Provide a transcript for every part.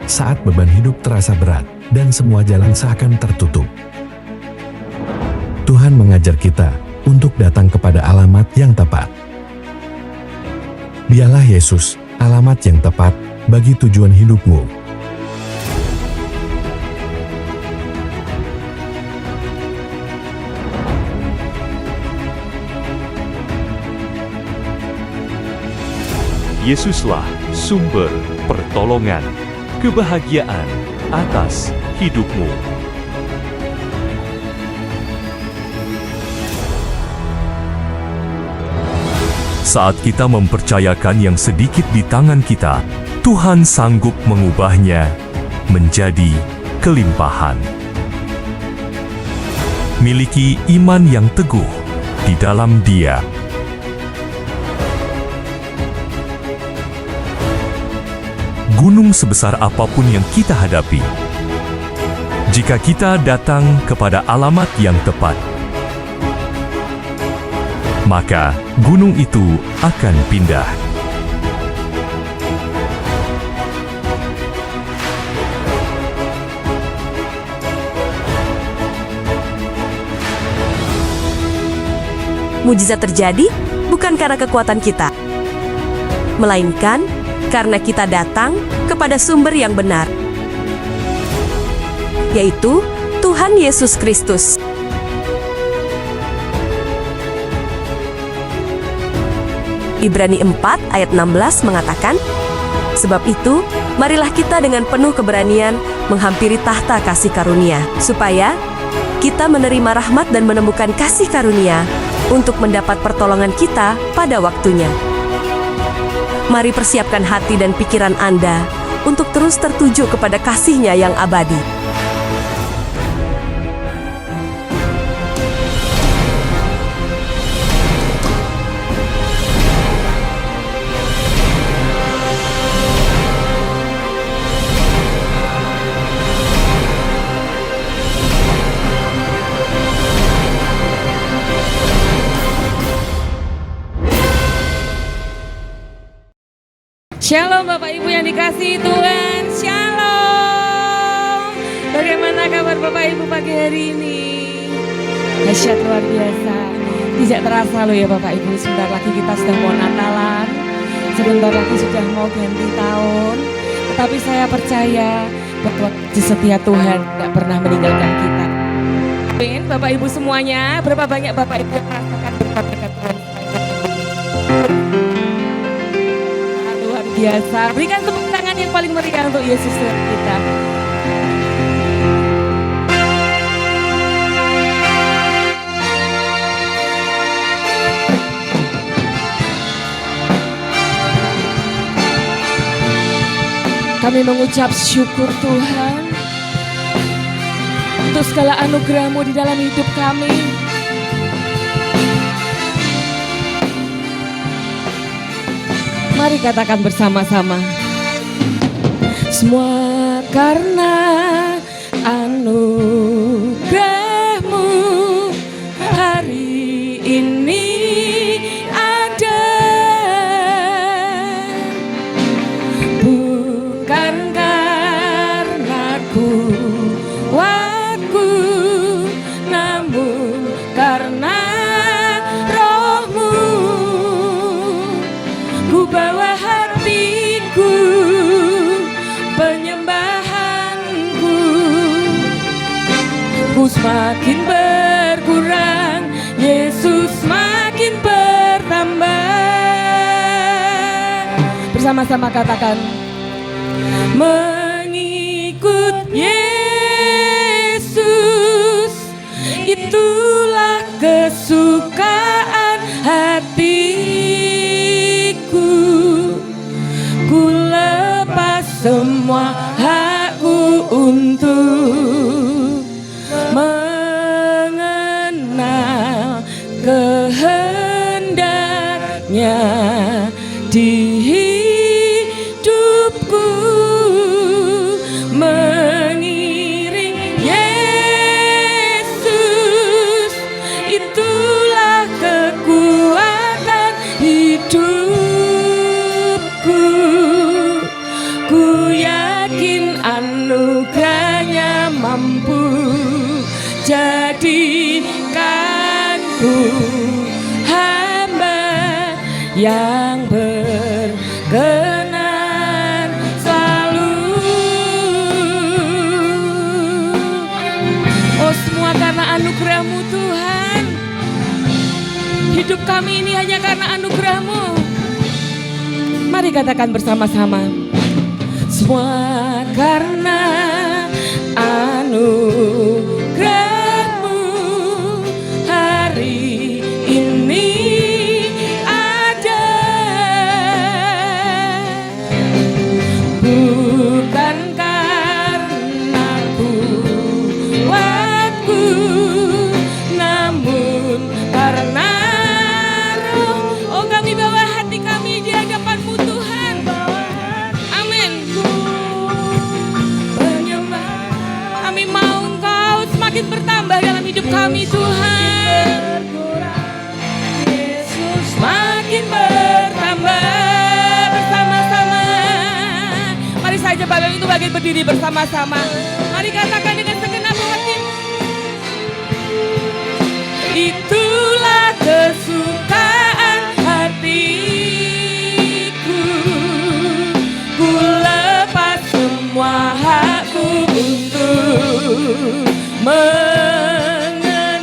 saat beban hidup terasa berat dan semua jalan seakan tertutup. Tuhan mengajar kita untuk datang kepada alamat yang tepat. Dialah Yesus, alamat yang tepat bagi tujuan hidupmu. Yesuslah sumber pertolongan, kebahagiaan atas hidupmu. Saat kita mempercayakan yang sedikit di tangan kita, Tuhan sanggup mengubahnya menjadi kelimpahan. Miliki iman yang teguh di dalam Dia. Gunung sebesar apapun yang kita hadapi, jika kita datang kepada alamat yang tepat, maka gunung itu akan pindah. Mujizat terjadi bukan karena kekuatan kita, melainkan karena kita datang kepada sumber yang benar, yaitu Tuhan Yesus Kristus. Ibrani 4 ayat 16 mengatakan, "Sebab itu, marilah kita dengan penuh keberanian menghampiri tahta kasih karunia, supaya kita menerima rahmat dan menemukan kasih karunia untuk mendapat pertolongan kita pada waktunya." Mari persiapkan hati dan pikiran Anda untuk terus tertuju kepada kasih-Nya yang abadi. Shalom Bapak Ibu yang dikasihi Tuhan, Shalom. Bagaimana kabar Bapak Ibu pagi hari ini? Dahsyat luar biasa. Tidak terasa loh ya Bapak Ibu, sebentar lagi kita sudah mau Natalan, sebentar lagi sudah mau ganti tahun. Tetapi saya percaya bahwa setia Tuhan tidak pernah meninggalkan kita. Amin. Bapak Ibu semuanya, berapa banyak Bapak Ibu yang merasakan berkat Tuhan? Biasa, berikan tepuk tangan yang paling meriah untuk Yesus Tuhan kita. Kami mengucap syukur Tuhan untuk segala anugerah-Mu di dalam hidup kami. Mari katakan bersama-sama. Semua karena anugerah-Mu hari ini ada. Bukan karena kuatku, namun karena Roh-Mu. Ku bawa hatiku, penyembahanku, ku semakin berkurang, Yesus semakin bertambah. Bersama-sama katakan, mengikut Yesus, itulah kesukaan hatiku. Ku lepas semua hakku untuk mengenal kehendaknya di hidupku. Mengiring Yesus, itulah kekuatan hidupku. Ku yakin hidupku, hamba yang berkenan selalu. Oh, semua karena anugerah-Mu Tuhan. Hidup kami ini hanya karena anugerah-Mu. Mari katakan bersama-sama. Semua karena anugerah-Mu hari ini ada. Bukan karena kuatku, namun karena Roh. Oh, kami bawa hati kami di hadapan-Mu Tuhan. Amin. Kami mau Engkau semakin bertambah dalam hidup kami Tuhan. Yesus semakin bertambah bersama-sama. Mari saja Bapak itu bagi berdiri bersama-sama. Mari katakan dengan segenap hati. Itulah kesukaan hatiku, ku lepas semua hakku untuk mengenal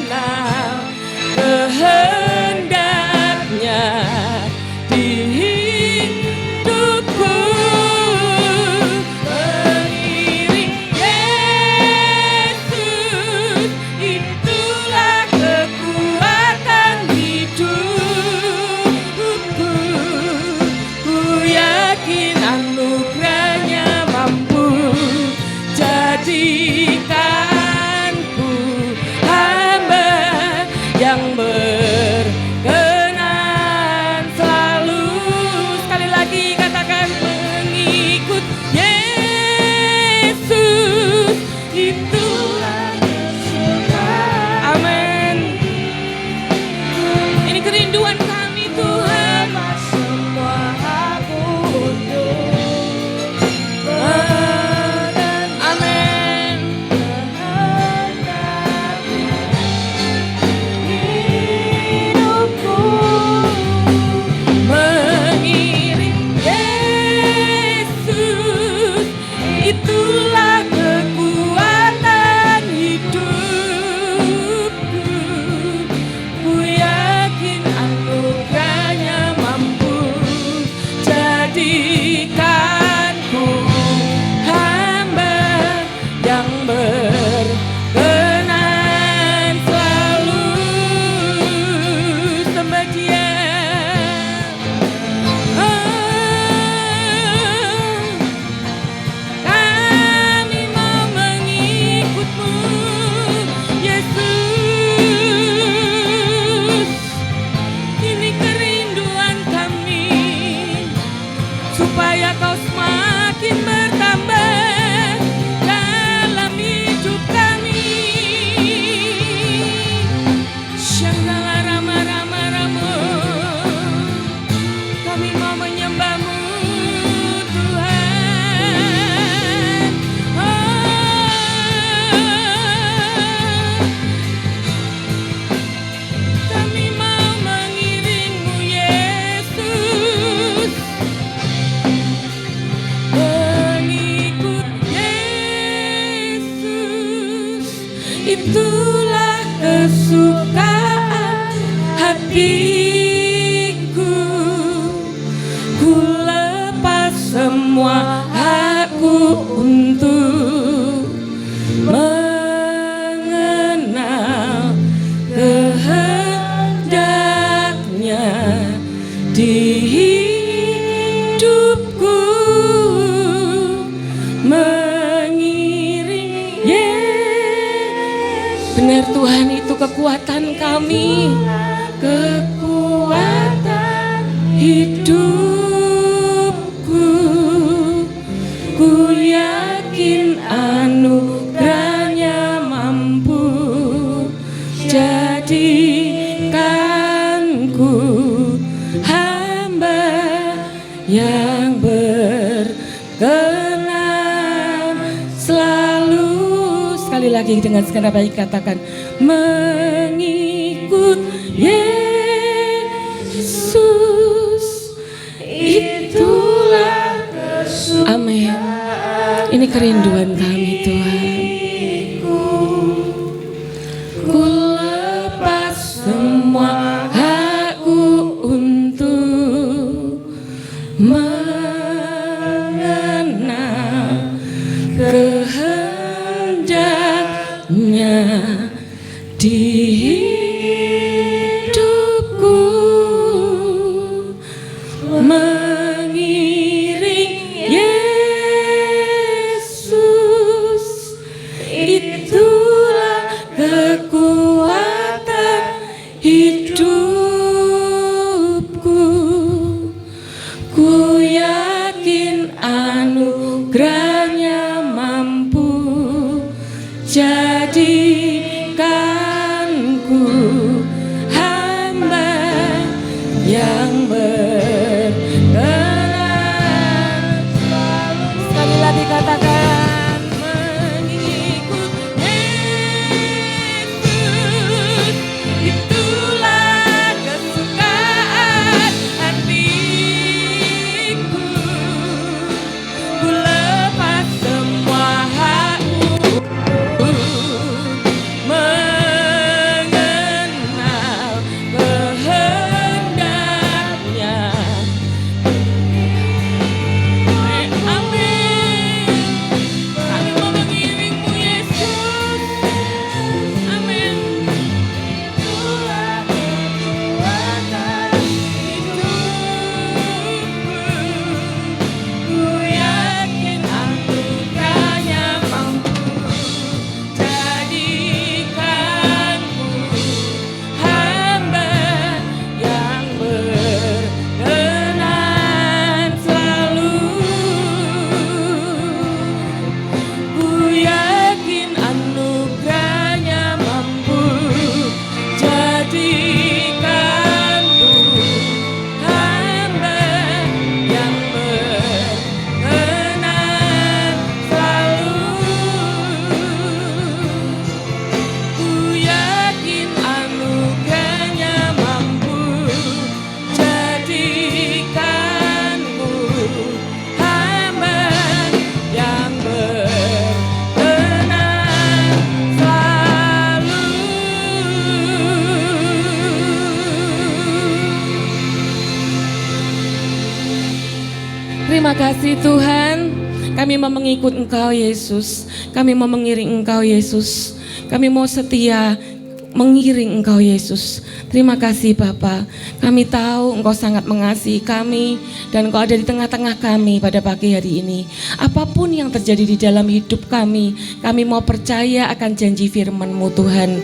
kehendaknya di hidupku. Mengiring Yesus, itulah kekuatan hidupku. Ku yakin anugerahnya mampu jadikanku hamba yang berkenan selalu. Sekali lagi katakan, mengikut Yesus, itulah kesukaan. Amin. Ini kerinduan kami Tuhan. Semua aku untuk amin. Hidupku mengiring Yesus, itulah kekuatan hidupku. Ku yakin anugerahnya mampu jadikanku hamba yang berkenan selalu. Sembah Dia. Kami mau mengikut-Mu Yesus. Ini kerinduan kami, supaya Kau semakin bertambah dalam hidup kami. Syangala rama rama rama. Kami mau menyembah-Mu Tuhan. Kami mau mengiring-Mu Yesus. Mengikut Yesus, itulah kesukaan hatiku. Ku lepas semua hakku untuk mengenal kehendaknya di hidupku. Mengiring Yesus. Benar Tuhan, itu kekuatan kami, kekuatan hidupku. Ku yakin anugerahnya mampu jadikanku hamba yang berkenan selalu. Sekali lagi dengan segenap baik katakan, mengikut Yesus, itulah kesukaan. Amin. Ini kerinduan kami Tuhan. Ku lepas semua hakku untuk mengenal kehendaknya di hidupku, mengiring Yesus, itulah kekuatan hidupku. Ku yakin anugerahnya mampu jadikanku hamba yang berkenan. Sekali lagi katakan, mengikut Yesus, itulah kesukaan hatiku. Ku lepas semua hakku, mengenal kehendaknya. Amin. Kami mau mengiringmu Yesus. Amin. Itulah kekuatan hidupku. Ku yakin anugerahnya mampu jadikanku hamba yang berkenan selalu. Ku yakin anugerahnya mampu jadikanku hamba yang berkenan selalu. Ku yakin anugerahnya mampu jadikanku hamba yang berkenan selalu. Terima kasih Tuhan, kami mau mengikut Engkau Yesus, kami mau mengiring Engkau Yesus, kami mau setia mengiring Engkau Yesus. Terima kasih Bapa, kami tahu Engkau sangat mengasihi kami dan Engkau ada di tengah-tengah kami pada pagi hari ini. Apapun yang terjadi di dalam hidup kami mau percaya akan janji firman-Mu Tuhan.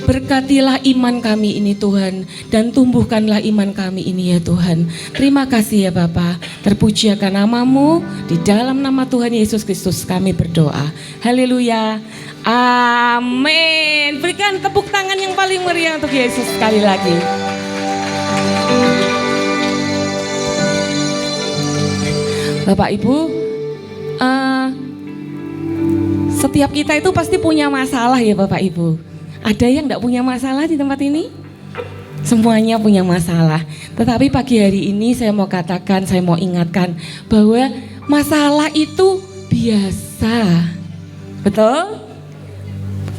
Berkatilah iman kami ini Tuhan, dan tumbuhkanlah iman kami ini ya Tuhan. Terima kasih ya Bapa, terpujiakan nama-Mu, di dalam nama Tuhan Yesus Kristus kami berdoa. Haleluya, amin. Berikan tepuk tangan yang paling meriah untuk Yesus sekali lagi. Bapak Ibu, setiap kita itu pasti punya masalah ya Bapak Ibu. Ada yang enggak punya masalah di tempat ini? Semuanya punya masalah. Tetapi pagi hari ini saya mau katakan, saya mau ingatkan bahwa masalah itu biasa. Betul?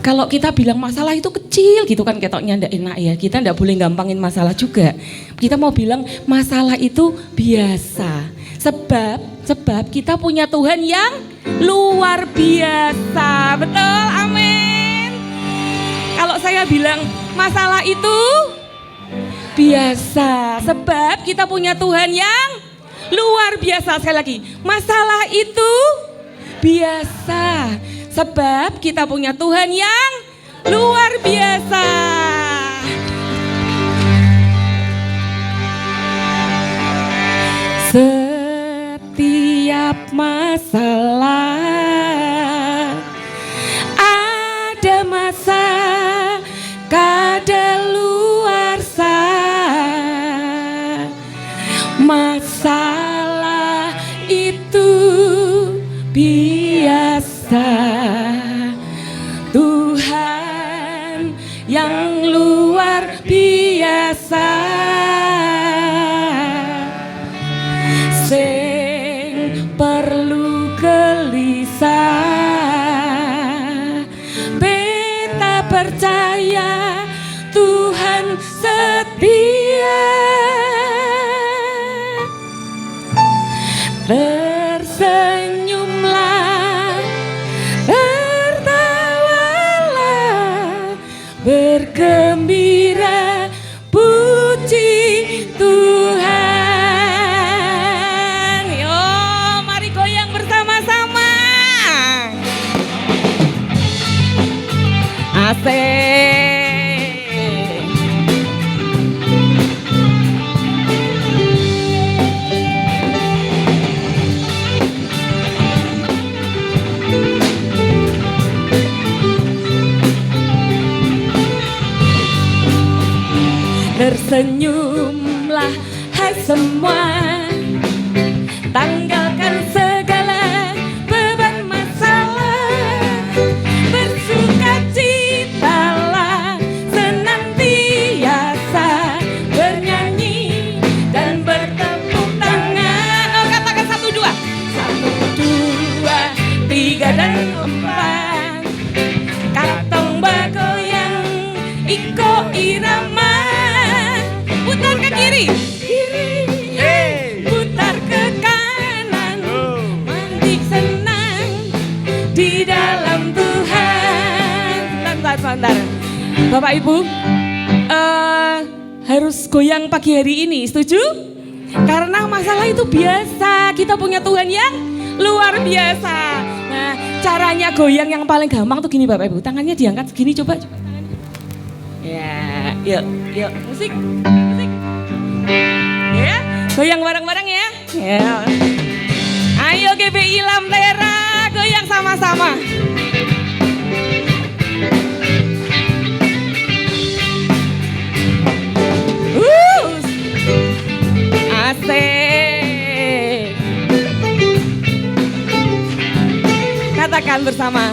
Kalau kita bilang masalah itu kecil gitu kan ketoknya enggak enak ya. Kita enggak boleh gampangin masalah juga. Kita mau bilang masalah itu biasa. Sebab kita punya Tuhan yang luar biasa. Betul? Amin. Kalau saya bilang masalah itu biasa, sebab kita punya Tuhan yang luar biasa. Sekali lagi, masalah itu biasa, sebab kita punya Tuhan yang luar biasa. Setiap masalah ada masa kadaluarsa. Masalah itu biasa. Tuhan yang luar biasa biasa sing perlu gelisah. Beta percaya Tuhan setia. Tersenyumlah, tertawalah, bergembira, puji Tuhan. Yo, mari goyang bersama-sama. Asik. Tersenyumlah hai semua, tanggalkan segala beban masalah, bersukacitalah senantiasa, bernyanyi dan bertepuk tangan. Oh, katakan 1, 2. 1, 2, 3 dan 4. Katong bagoyang iko irama. Putar ke kiri, putar ke kanan, mandi senang di dalam Tuhan. Sebentar. Bapak Ibu, harus goyang pagi hari ini, setuju? Karena masalah itu biasa, kita punya Tuhan yang luar biasa. Nah, caranya goyang yang paling gampang tuh gini Bapak Ibu, tangannya diangkat segini, coba tangannya. Ya, yuk, musik. Ya, goyang bareng-bareng ya. Ya. Ayo GBI Lamtera, goyang sama-sama. Asik. Katakan bersama.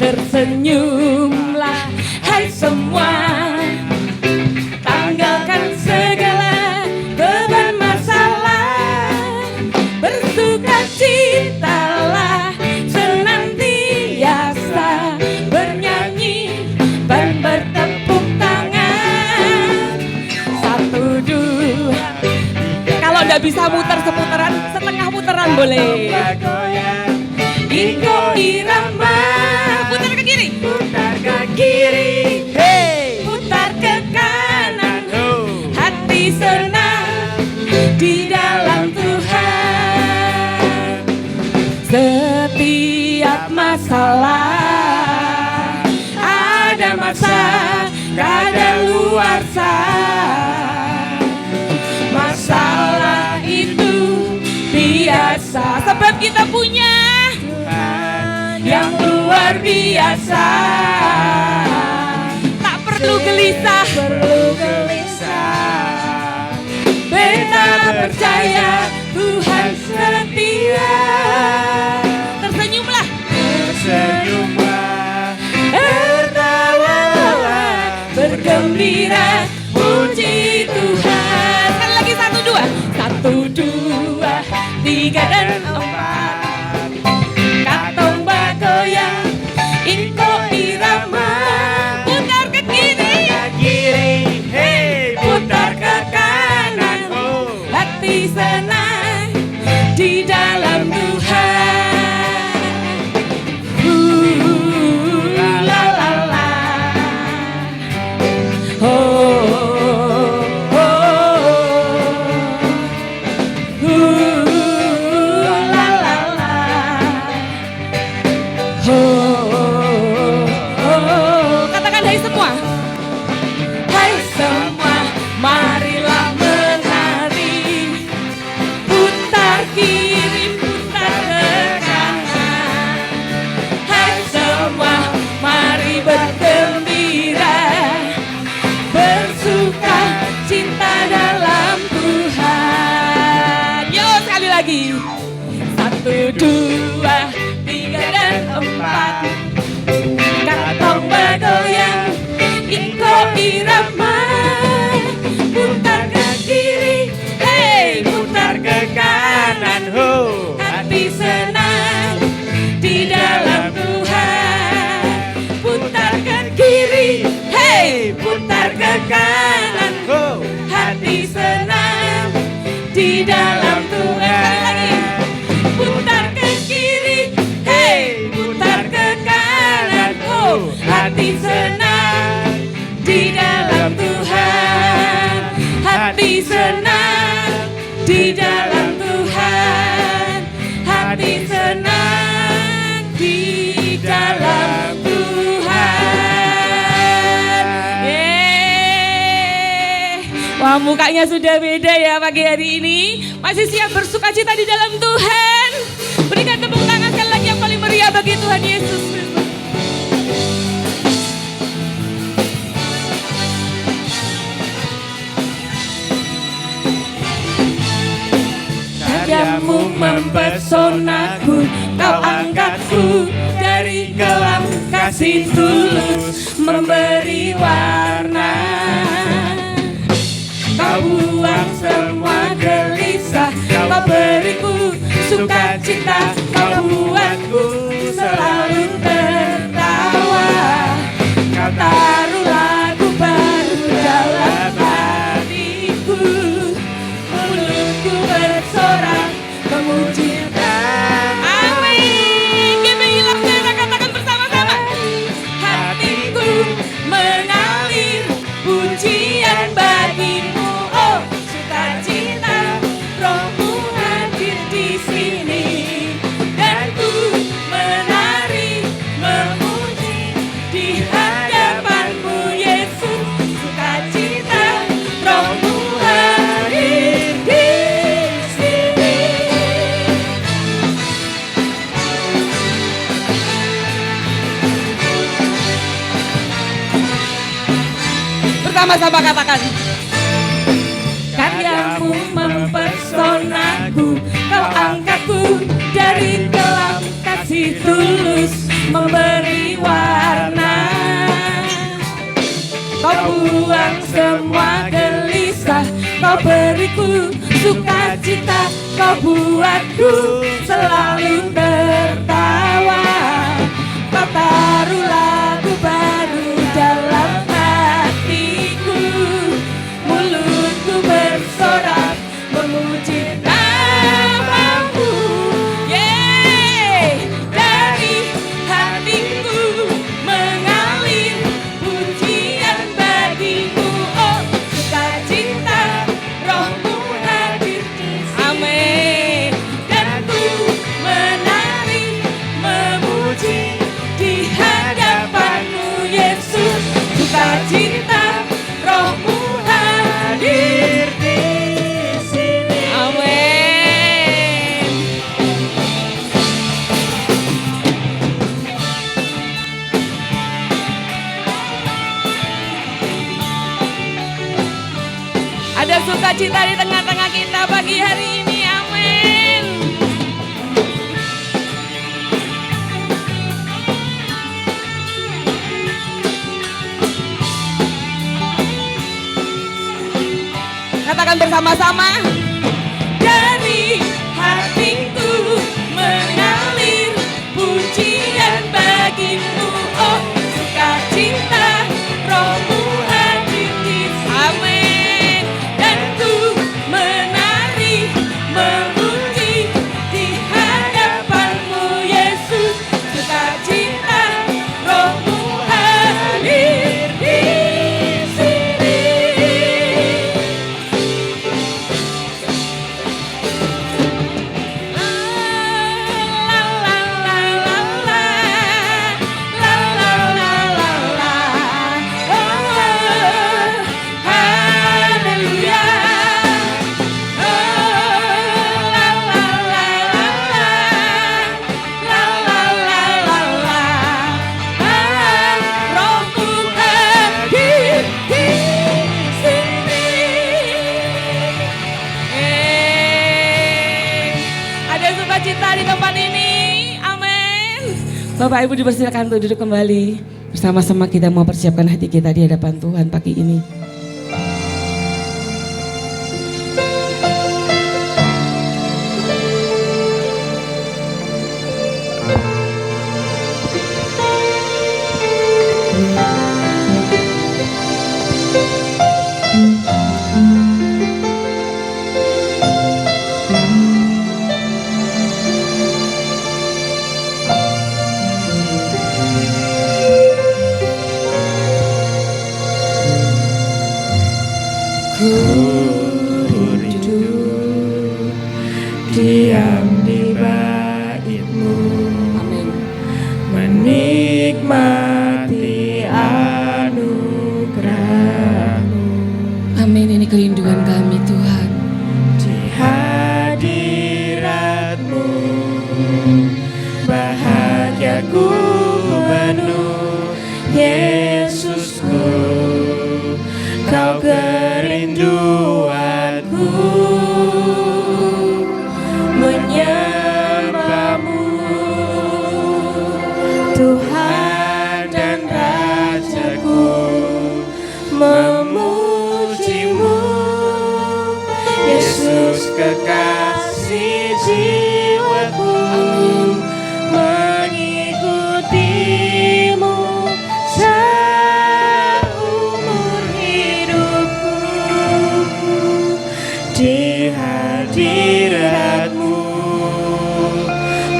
Tersenyumlah hai semua, tanggalkan segala beban masalah, bersukacitalah senantiasa, bernyanyi dan bertepuk tangan. 1, 2. Kalau nggak bisa muter seputaran, setengah putaran boleh. Iko irama, putar ke kiri, putar ke kiri, hey, putar ke kanan, hati senang di dalam Tuhan. Setiap masalah ada masa kadaluarsa. Masalah itu biasa, sebab kita punya yang luar biasa. Tak perlu gelisah, beta percaya Tuhan setia. Tersenyumlah, tertawalah, bergembira, puji Tuhan. Sekali lagi 1, 2. 1, 2, 3 dan 4. Katong bagoyang iko irama, putar ke kiri, hey, putar ke kanan, hati senang di dalam Tuhan. La la la, la kanan, hati senang di dalam Tuhan. Putar ke kiri, hey, putar ke kanan, hati senang di dalam Tuhan. Hati senang di dalam Tuhan. Hati senang di dalam Tuhan. Wah, mukanya sudah beda ya pagi hari ini. Masih siap bersuka cita di dalam Tuhan. Berikan tepuk tangan sekali lagi yang paling meriah bagi Tuhan Yesus Kristus. Karyamu mempesonaku, kau angkatku dari gelap, kasih tulus memberi warna. Kau buang semua gelisah, kau beriku sukacita, kau buatku selalu tertawa. Kau taruh lagu baru dalam hatiku, mulutku bersorak memuji. Amin. Kita hilang kita katakan bersama-sama. Hatiku mengalir pujian bagimu, oh sukacita, Rohmu hadir di sini, dan ku menari memuji di hadapanmu Yesus. Sukacita, Rohmu hadir di sini. Bersama-sama katakan. Karyamu mempesonaku, kau angkatku dari gelap, kasih tulus memberi warna. Kau buang semua gelisah, kau beriku sukacita, kau buatku selalu tertawa. Kau taruh lagu baru dalam hatiku, mulutku bersorak memuji namamu. Dari hatiku mengalir pujian bagimu, oh sukacita, Rohmu hadir di sini. Amin. Dan ku menari memuji di hadapanmu Yesus. Sukacita, Rohmu hadir di sini. Amin. Ada sukacita di tengah-tengah kita pagi hari ini. Amin. Katakan bersama-sama. Dari hatiku mengalir pujian bagimu, oh sukacita, Rohmu hadir di sini. Amin. Dan ku menari memuji di hadapanmu Yesus. Sukacita, Rohmu hadir di sini. Ada sukacita di tempat ini. Amin. Bapak Ibu dipersilakan untuk duduk kembali. Bersama-sama kita mau persiapkan hati kita di hadapan Tuhan pagi ini. rindu diam di bait-Mu, Amin. menikmati anugerah-Mu. Amin, ini kerinduan kami Tuhan. Di hadirat-Mu bahagiaku penuh, Yesusku, Kau kerinduanku, menyembah-Mu Tuhan dan Rajaku, memuji-Mu Yesus kekasih jiwaku, mengikuti-Mu seumur hidupku. Di hadirat-Mu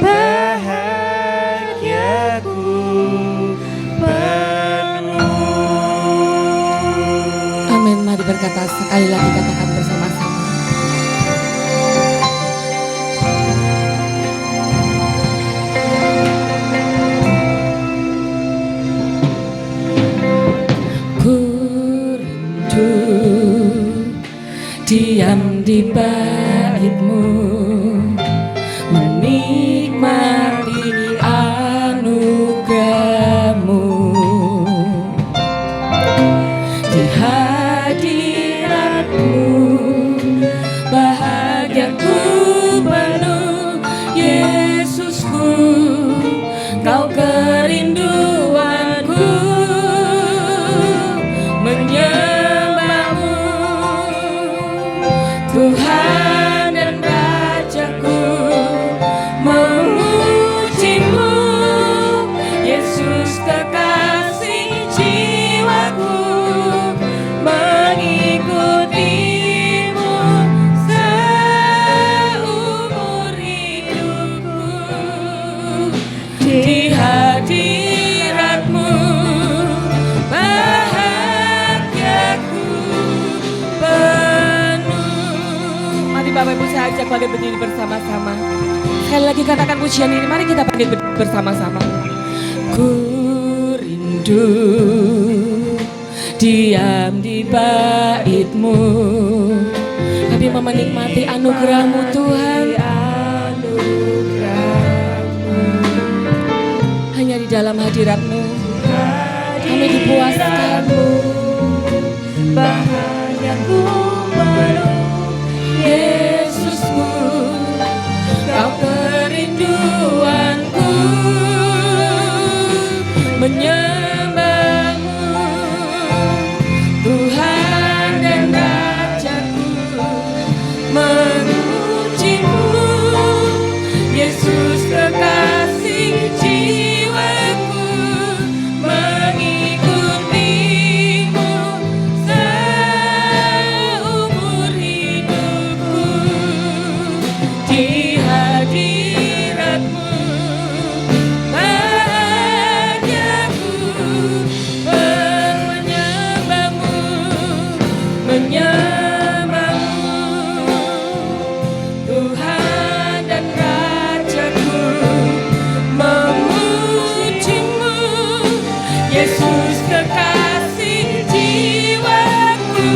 bahagiaku penuh. Amin, mari berkata sekali lagi, katakan bersama-sama. Ku rindu diam di bait-Mu, menikmati anugerah-Mu. Di hadirat-Mu bahagiaku penuh, Yesusku, Kau kerinduanku, menyembah-Mu Tuhan dan Rajaku, memuji-Mu Yesus kekasih jiwaku, mengikuti-Mu seumur hidupku. Di hadirat-Mu bahagiaku penuh. Mari Bapak Ibu saya ajak bangkit berdiri bersama-sama. Sekali lagi katakan pujian ini, mari kita bangkit bersama-sama. Ku rindu diam di bait-Mu, kami menikmati anugerah-Mu Tuhan. Hanya di dalam hadirat-Mu kami dipuaskan. Bahagiaku penuh, Yesusku, Kau kerinduanku, menyembah-Mu Tuhan dan Rajaku, memuji-Mu Yesus kekasih jiwaku, mengikuti-Mu seumur hidupku. Di hadirat-Mu bahagiaku, menyembah-Mu, menyembah-Mu Tuhan dan Rajaku, memuji-Mu Yesus kekasih jiwaku,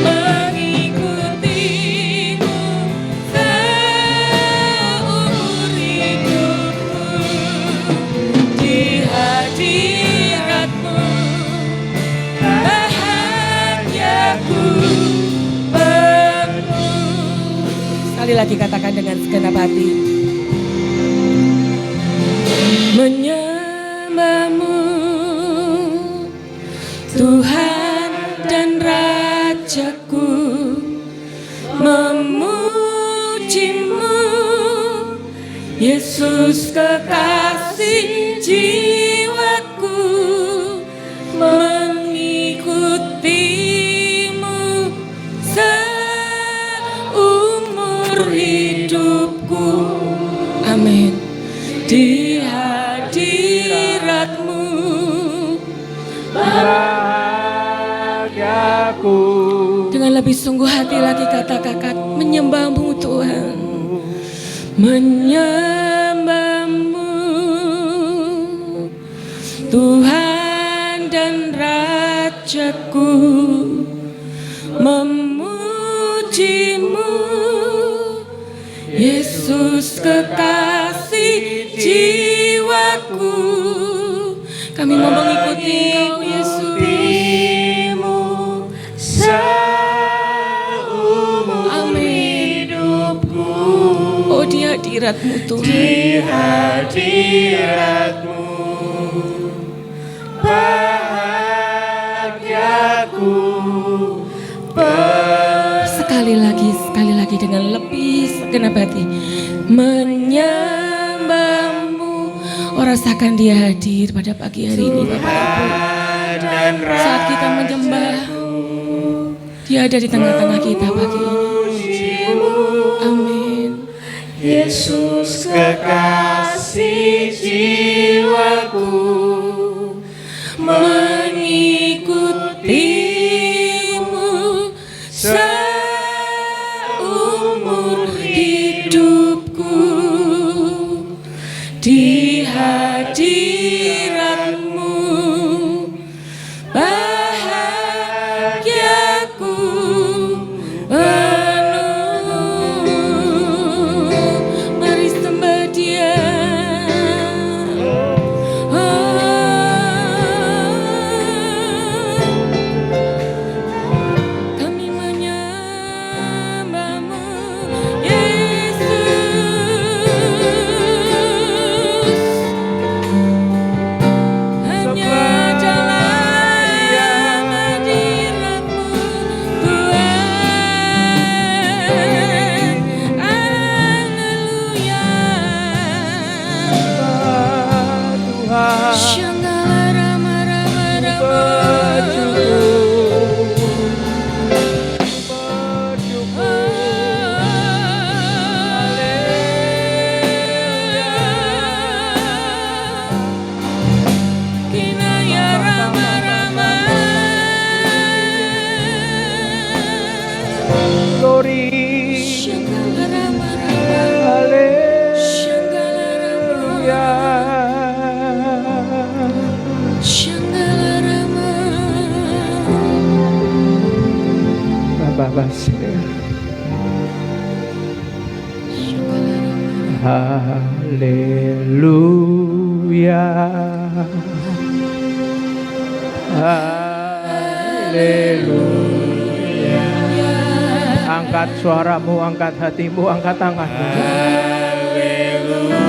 mengikuti-Mu seumur hidupku. Di hadirat-Mu bahagiaku penuh. Sekali lagi katakan dengan segenap hati. Menyembah-Mu Tuhan dan Rajaku, memuji-Mu Yesus kekasih jiwaku, mengikuti-Mu seumur hidupku. Amin. Di hadirat-Mu bahagiaku dengan lebih bersungguh hati lagi kata kakak menyembahmu Tuhan, menyembahmu Tuhan dan Rajaku, memujimu Yesus kekasih jiwaku. Kami mau mengikuti Engkau Yesus. Amin. Oh di hadirat-Mu Tuhan, Di hadirat-Mu bahagiaku. sekali lagi dengan lebih segenap hati menyembahmu. Oh rasakan Dia hadir pada pagi hari ini Bapak Ibu. Saat kita menyembah, Dia ada di tengah-tengah kita pagi ini. Amin. Yesus kekasih jiwaku, mengikutimu seumur hidupku. Di hadirat-Mu bahagiaku penuh. Mari sembah Dia. Kami menyembah-Mu Yesus. Hanya dalam hadirat-Mu Tuhan. Haleluya. Shanggala rama rama rama. Kinaya rama rama. Shanggala rama rama. Shanggala rama. Shanggala rama. Haleluya. Haleluya. Angkat suaramu, angkat hatimu, angkat tanganmu.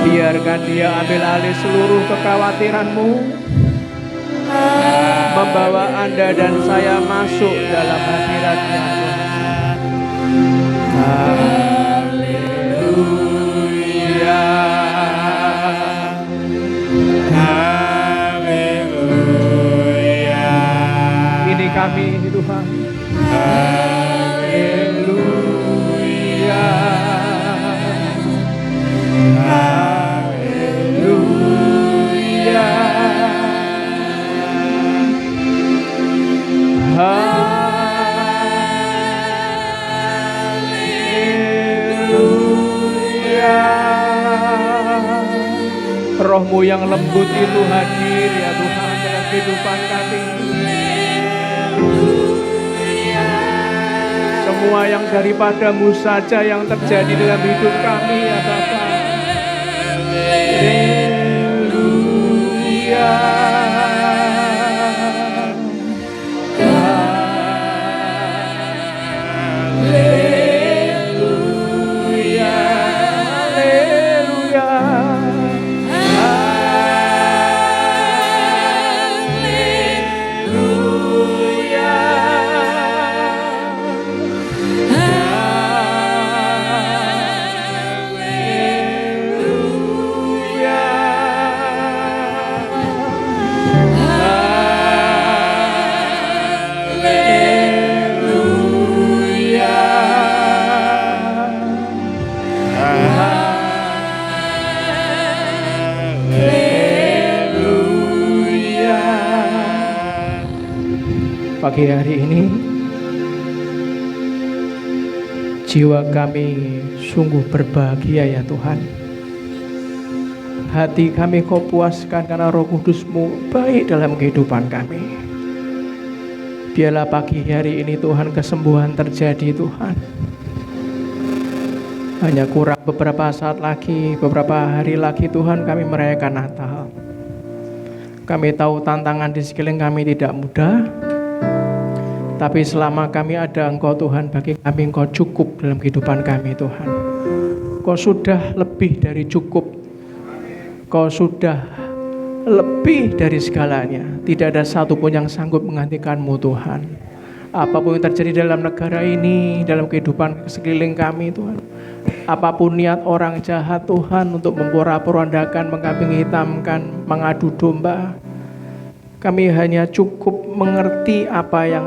Biarkan Dia ambil alih seluruh kekhawatiranmu, membawa Anda dan saya masuk dalam hadirat-Nya. Haleluya. haleluya. Ini kami Tuhan. Haleluya. Haleluya. Haleluya. Roh-Mu yang lembut itu hadir ya Tuhan dalam kehidupan kami. Semua yang daripada-Mu saja yang terjadi dalam hidup kami ya Bapa. Haleluya. Haleluya. Haleluya. Pagi hari ini Jiwa kami sungguh berbahagia ya Tuhan. Hati kami Kau puaskan karena Roh Kudus-Mu baik dalam kehidupan kami. Biarlah pagi hari ini Tuhan kesembuhan terjadi Tuhan. Hanya kurang beberapa saat lagi, beberapa hari lagi Tuhan kami merayakan Natal. Kami tahu tantangan di sekeliling kami tidak mudah, tapi selama kami ada Engkau Tuhan, bagi kami Engkau cukup dalam kehidupan kami Tuhan. Kau sudah lebih dari cukup. Kau sudah lebih dari segalanya. Tidak ada satupun yang sanggup menggantikan-Mu Tuhan. Apapun yang terjadi dalam negara ini, dalam kehidupan sekeliling kami Tuhan. Apapun niat orang jahat Tuhan untuk memporak-porandakan, mengkambing hitamkan, mengadu domba, kami hanya cukup mengerti apa yang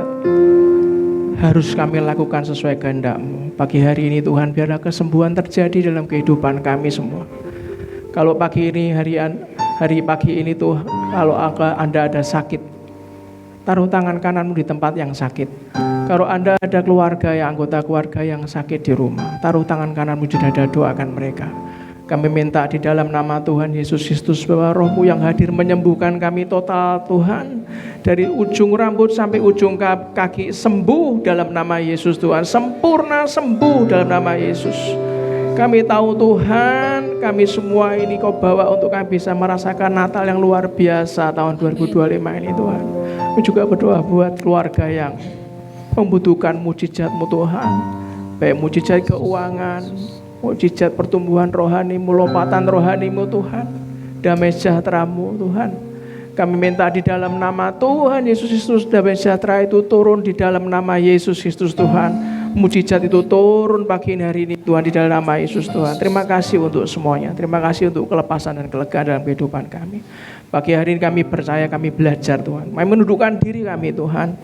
harus kami lakukan sesuai kehendak-Mu. Pagi hari ini Tuhan, biarlah kesembuhan terjadi dalam kehidupan kami semua. Kalau pagi ini, hari pagi ini Tuhan, kalau Anda ada sakit, taruh tangan kananmu di tempat yang sakit. Kalau Anda ada anggota keluarga yang sakit di rumah, taruh tangan kananmu di dada, doakan mereka. Kami minta di dalam nama Tuhan Yesus Kristus bahwa Roh-Mu yang hadir menyembuhkan kami total Tuhan. Dari ujung rambut sampai ujung kaki sembuh dalam nama Yesus Tuhan. Sempurna sembuh dalam nama Yesus. Kami tahu Tuhan, kami semua ini Kau bawa untuk kami bisa merasakan Natal yang luar biasa tahun 2025 ini Tuhan. Kami juga berdoa buat keluarga yang membutuhkan mujizat-Mu Tuhan. Baik mujizat keuangan, mujizat pertumbuhan rohani-Mu, lompatan rohani-Mu Tuhan, damai sejahtera-Mu Tuhan. Kami minta di dalam nama Tuhan Yesus Kristus, damai sejahtera itu turun di dalam nama Yesus Kristus Tuhan. Mujizat itu turun pagi hari ini Tuhan di dalam nama Yesus Tuhan. Terima kasih untuk semuanya. Terima kasih untuk kelepasan dan kelegaan dalam kehidupan kami. Pagi hari ini kami percaya, kami belajar Tuhan. Kami menundukkan diri kami Tuhan.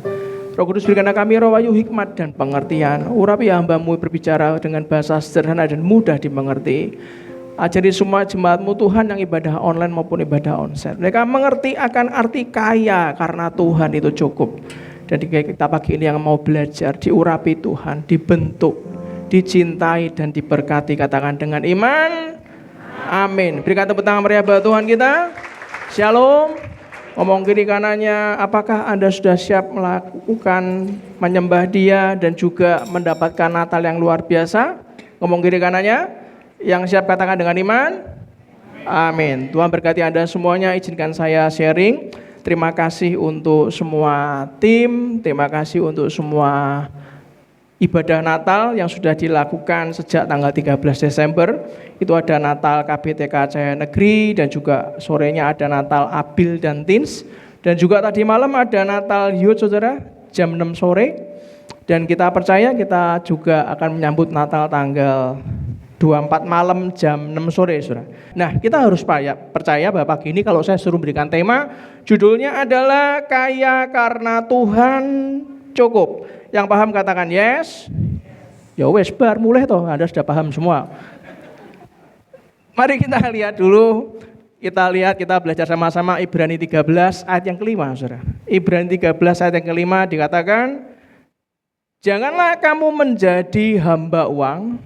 Roh Kudus berikanlah kami roh wahyu, hikmat dan pengertian. Urapi hamba-Mu berbicara dengan bahasa sederhana dan mudah dimengerti. Ajari semua jemaat-Mu Tuhan yang ibadah online maupun ibadah onsite. Mereka mengerti akan arti kaya karena Tuhan itu cukup. Dan kita pagi ini yang mau belajar, diurapi Tuhan, dibentuk, dicintai dan diberkati. Katakan dengan iman, amin. Berikan tepuk tangan meriah buat Tuhan kita. Shalom. Ngomong kiri kanannya, apakah Anda sudah siap melakukan menyembah Dia dan juga mendapatkan Natal yang luar biasa? Ngomong kiri kanannya, yang siap katakan dengan iman, amin. Tuhan berkati Anda semuanya. Izinkan saya sharing. Terima kasih untuk semua tim, terima kasih untuk semua ibadah Natal yang sudah dilakukan sejak tanggal 13 Desember. Itu ada Natal KBTK Cahaya Negeri dan juga sorenya ada Natal Abil dan Teens. Dan juga tadi malam ada Natal Youth Saudara jam 6 sore. Dan kita percaya kita juga akan menyambut Natal tanggal 24 malam jam 6 sore Saudara. Nah, kita harus percaya bahwa pagi ini kalau saya suruh berikan tema, judulnya adalah Kaya Karena Tuhan Cukup. Yang paham katakan yes. Ya wes bar mulai toh, Anda sudah paham semua. Mari kita lihat dulu. Kita belajar sama-sama Ibrani 13 ayat yang kelima Saudara. Ibrani 13 ayat yang kelima dikatakan, janganlah kamu menjadi hamba uang,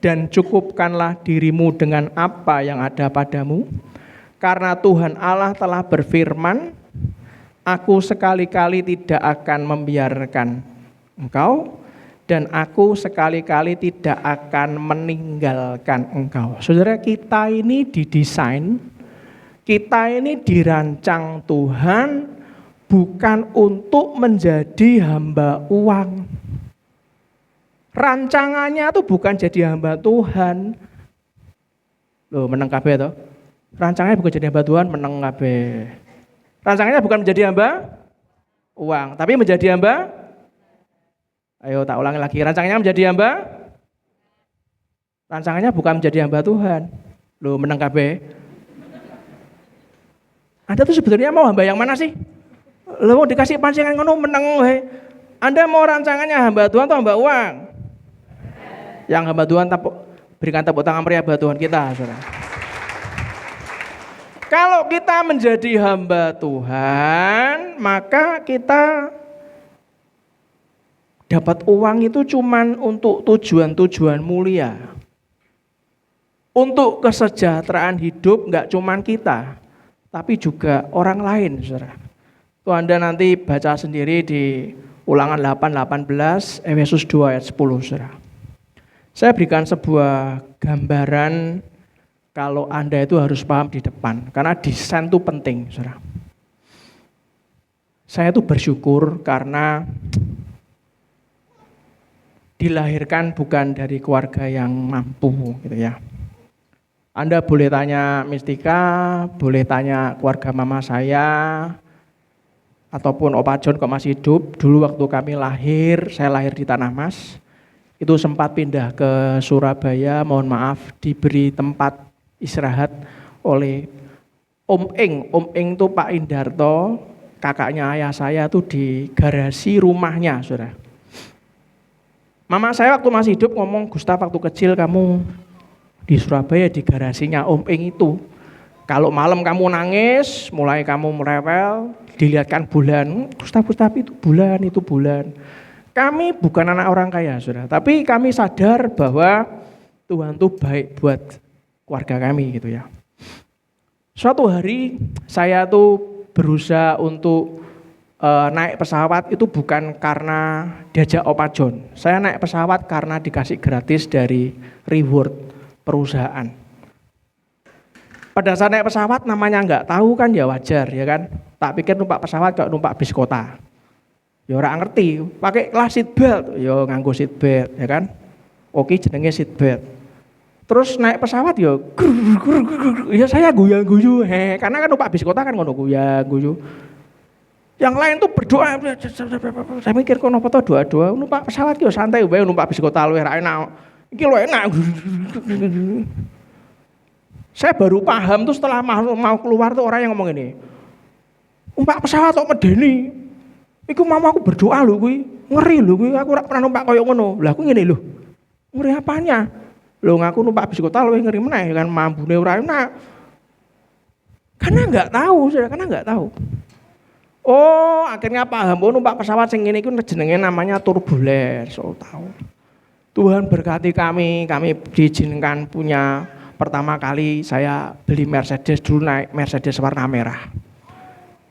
dan cukupkanlah dirimu dengan apa yang ada padamu. Karena Tuhan Allah telah berfirman, aku sekali-kali tidak akan membiarkan engkau, dan aku sekali-kali tidak akan meninggalkan engkau. Saudara, kita ini didesain, kita ini dirancang Tuhan bukan untuk menjadi hamba uang. Rancangannya itu bukan jadi hamba Tuhan. Loh, menang kabeh toh. Rancangannya bukan jadi hamba Tuhan, menang kabeh. Rancangannya bukan menjadi hamba uang, tapi menjadi hamba. Ayo tak ulangi lagi. Rancangannya menjadi hamba. Rancangannya bukan menjadi hamba Tuhan. Loh, menang kabeh. Anda tuh sebetulnya mau hamba yang mana sih? Loh, mau dikasih pancingan ngono menang wae. Anda mau rancangannya hamba Tuhan atau hamba uang? Yang hamba Tuhan, berikan tepuk tangan meriah buat Tuhan kita, Saudara. Kalau kita menjadi hamba Tuhan, maka kita dapat uang itu cuman untuk tujuan-tujuan mulia. Untuk kesejahteraan hidup nggak cuman kita, tapi juga orang lain, saudara. Itu Anda nanti baca sendiri di Ulangan 8:18, Efesus 2 ayat 10, saudara. Saya berikan sebuah gambaran kalau Anda itu harus paham di depan, karena desain itu penting, saudara. Saya itu bersyukur karena dilahirkan bukan dari keluarga yang mampu, gitu ya. Anda boleh tanya Mistika, boleh tanya keluarga mama saya, ataupun Opa John kok masih hidup. Dulu waktu kami lahir, saya lahir di Tanah Mas, itu sempat pindah ke Surabaya, mohon maaf, diberi tempat istirahat oleh Om Eng. Om Eng itu Pak Indarto, kakaknya ayah saya tuh di garasi rumahnya, saudara. Mama saya waktu masih hidup ngomong, Gustaf waktu kecil kamu di Surabaya di garasinya Om Eng itu. Kalau malam kamu nangis, mulai kamu merewel, dilihatkan bulan, Gustaf itu bulan, itu bulan. Kami bukan anak orang kaya, saudara, tapi kami sadar bahwa Tuhan itu baik buat keluarga kami, gitu ya. Suatu hari saya tuh berusaha untuk naik pesawat itu bukan karena diajak Opa John. Saya naik pesawat karena dikasih gratis dari reward perusahaan. Pada saat naik pesawat namanya nggak tahu kan ya wajar ya kan. Tak pikir numpak pesawat kayak numpak bis kota. Ya orang ngerti, pakai kelas seat belt, ya nganggo seat belt ya kan. Oke jenenge seat belt. Terus naik pesawat ya ya saya guyu-guyu, karena kan numpak bis kota kan ngono guyu. Yang lain tuh berdoa, saya mikir kok napa to doa-doa, numpak pesawat ki santai wae, numpak bis kota luwih enak. Iki lho enak. Saya baru paham tuh setelah mau keluar tuh orang yang ngomong ini. Numpak pesawat kok medeni. Iku mama aku berdoa lho kuwi, ngeri lho kuwi, aku ora pernah numpak koyo ngono. Lah aku ngene lho. Ngeri apanya? Lho ngaku numpak bis kota luwih ngeri meneh kan mambune ora enak. Karena enggak tahu, saudara, karena enggak tahu. Oh, akhirnya paham, numpak pesawat sing ngene iku jenenge namanya turbulence. Oh, tahu. Tuhan berkati kami diizinkan punya, pertama kali saya beli Mercedes, dulu naik Mercedes warna merah.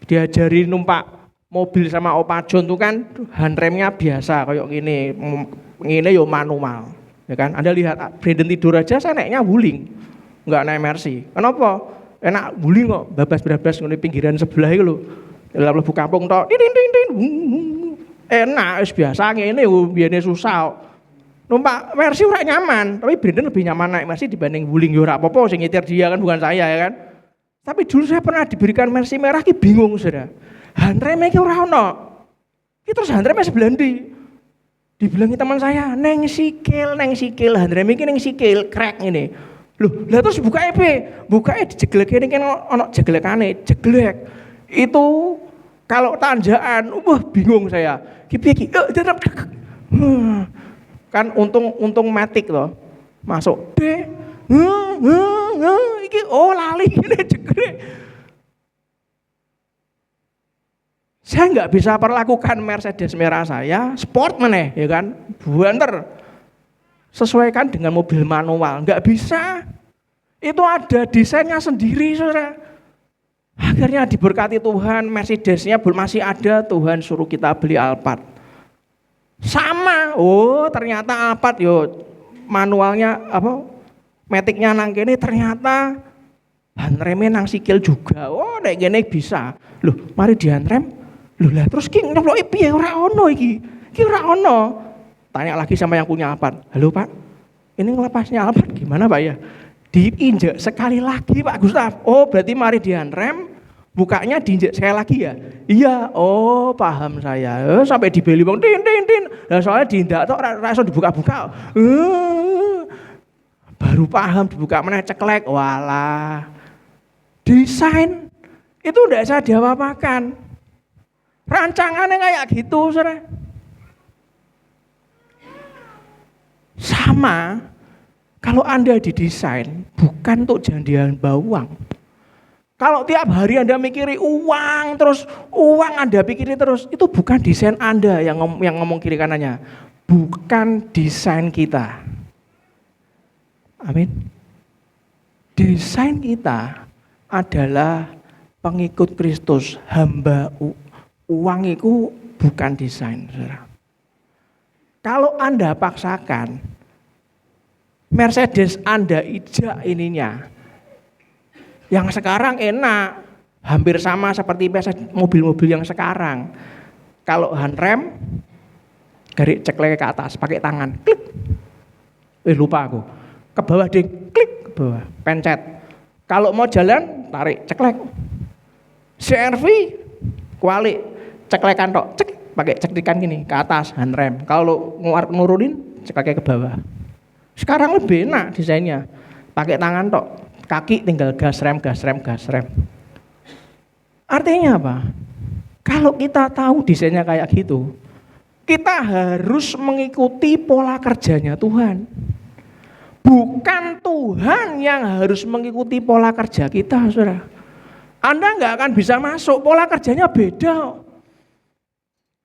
Diajari numpak mobil sama Opa John tuh kan handremnya biasa kayak gini yo manual, ya kan. Anda lihat Brandon tidur aja, saya naiknya wuling, nggak naik Mercy. Kenapa? Enak wuling kok, babas-babas ngene pinggiran sebelah itu lho. Dalam lebu kampung tok, enak, biasa ngene biyene susah. Numpak Mercy ora nyaman, tapi Brandon lebih nyaman naik Mercy dibanding wuling. Ya ora apa-apa sing nyetir dia kan bukan saya ya kan. Tapi dulu saya pernah diberikan Mercy merah ki bingung, saudara. Handreme ki ora ono. Ki terus handreme sebelah ndi? Dibilangi teman saya, neng sikil, handreme ki neng sikil, krek ngene. Loh, lah terus bukae piye? Bukae dijeglek kene ono jeglekane, jeglek. Itu kalau tanjakan, bingung saya. Ki piye ki? Kan untung matic loh. Masuk D. Iki lali ini jegrek. Saya nggak bisa perlakukan Mercedes merah saya sport meneh ya kan, buanter. Sesuaikan dengan mobil manual, nggak bisa. Itu ada desainnya sendiri, saudara. Akhirnya diberkati Tuhan, Mercedesnya masih ada, Tuhan suruh kita beli Alphard. Sama, ternyata Alphard manualnya metiknya nang kene ternyata handremnya nang sikil juga. Nek kene bisa. Loh, mari dihandrem. Loh lah terus ki nyobloki piye ora ono iki. Ki ora ono. Tanya lagi sama yang punya Alphard. Halo Pak, ini ngelepasnya Alphard gimana Pak ya? Diinjek sekali lagi Pak Gustaf. Oh berarti mari dihandrem, bukanya diinjek sekali lagi ya? Iya, paham saya. Sampai dibeli bang, tin. Nah soalnya diindak tok ora iso dibuka-buka. Baru paham dibuka meneh ceklek. Walah. Desain itu enggak bisa diapa-apakan. Rancangannya kayak gitu, saudara. Sama, kalau Anda didesain bukan untuk jandian bawang. Kalau tiap hari Anda mikiri uang terus, uang Anda pikirin terus, itu bukan desain Anda yang ngomong kiri kanannya. Bukan desain kita. Amin. Desain kita adalah pengikut Kristus, hamba uang itu bukan desain, saudara. Kalau Anda paksakan, Mercedes Anda ijak ininya, yang sekarang enak, hampir sama seperti mobil-mobil yang sekarang. Kalau handrem, garis ceklek ke atas, pakai tangan, klik. Lupa aku, ke bawah ding, klik ke bawah, pencet. Kalau mau jalan, tarik, ceklek. CRV, kualik, ceklekan tok, cek, pakai ceklikan gini, ke atas, handrem. Kalau nurunin, cekleknya ke bawah. Sekarang lebih enak desainnya, pakai tangan tok. Kaki tinggal gas rem. Artinya apa? Kalau kita tahu desainnya kayak gitu, kita harus mengikuti pola kerjanya Tuhan. Bukan Tuhan yang harus mengikuti pola kerja kita, saudara. Anda nggak akan bisa masuk, pola kerjanya beda.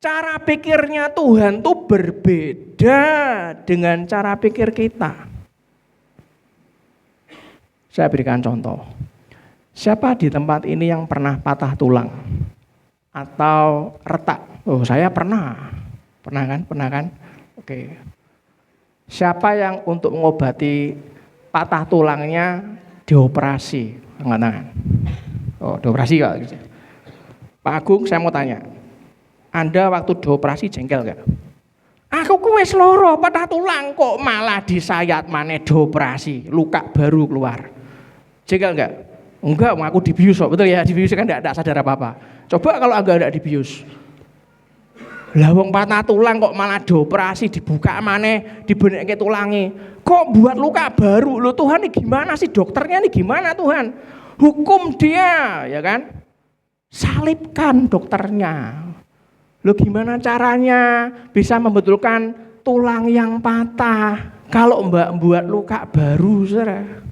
Cara pikirnya Tuhan tuh berbeda dengan cara pikir kita. Saya berikan contoh. Siapa di tempat ini yang pernah patah tulang? Atau retak? Oh, saya pernah. Pernah kan? Oke. Siapa yang untuk mengobati patah tulangnya dioperasi? Angkat tangan. Oh, dioperasi Pak. Pak Agung, saya mau tanya. Anda waktu dioperasi jengkel gak? Aku wis loro patah tulang kok malah disayat maneh dioperasi, luka baru keluar. Jengkel enggak? Enggak, aku dibius kok. Betul ya, dibius kan enggak sadar apa-apa. Coba kalau enggak dibius. Lah wong patah tulang kok malah dioperasi, dibuka maneh, dibenekke tulange. Kok buat luka baru? Loh Tuhan ini gimana sih, dokternya ini gimana Tuhan? Hukum dia, ya kan? Salibkan dokternya. Loh gimana caranya bisa membetulkan tulang yang patah kalau Mbak buat luka baru, saudara?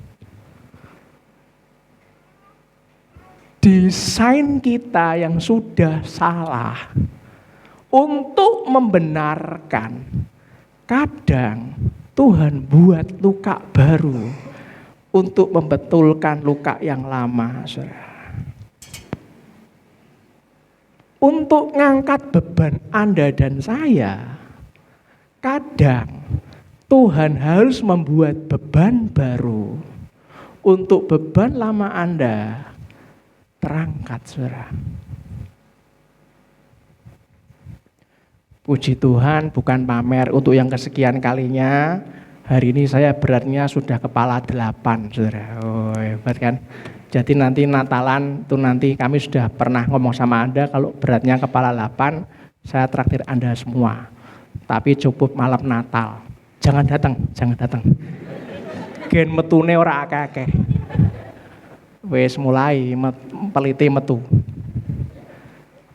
Desain kita yang sudah salah untuk membenarkan, kadang Tuhan buat luka baru untuk membetulkan luka yang lama, saudara. Untuk ngangkat beban Anda dan saya, kadang Tuhan harus membuat beban baru untuk beban lama Anda terangkat, saudara. Puji Tuhan, bukan pamer untuk yang kesekian kalinya. Hari ini saya beratnya sudah kepala 8, saudara. Oh, hebat kan? Jadi nanti Natalan itu nanti kami sudah pernah ngomong sama Anda kalau beratnya kepala 8, saya traktir Anda semua. Tapi cukup malam Natal. Jangan datang. Gen metune ora akeh-akeh. Wes mulai peliti metu.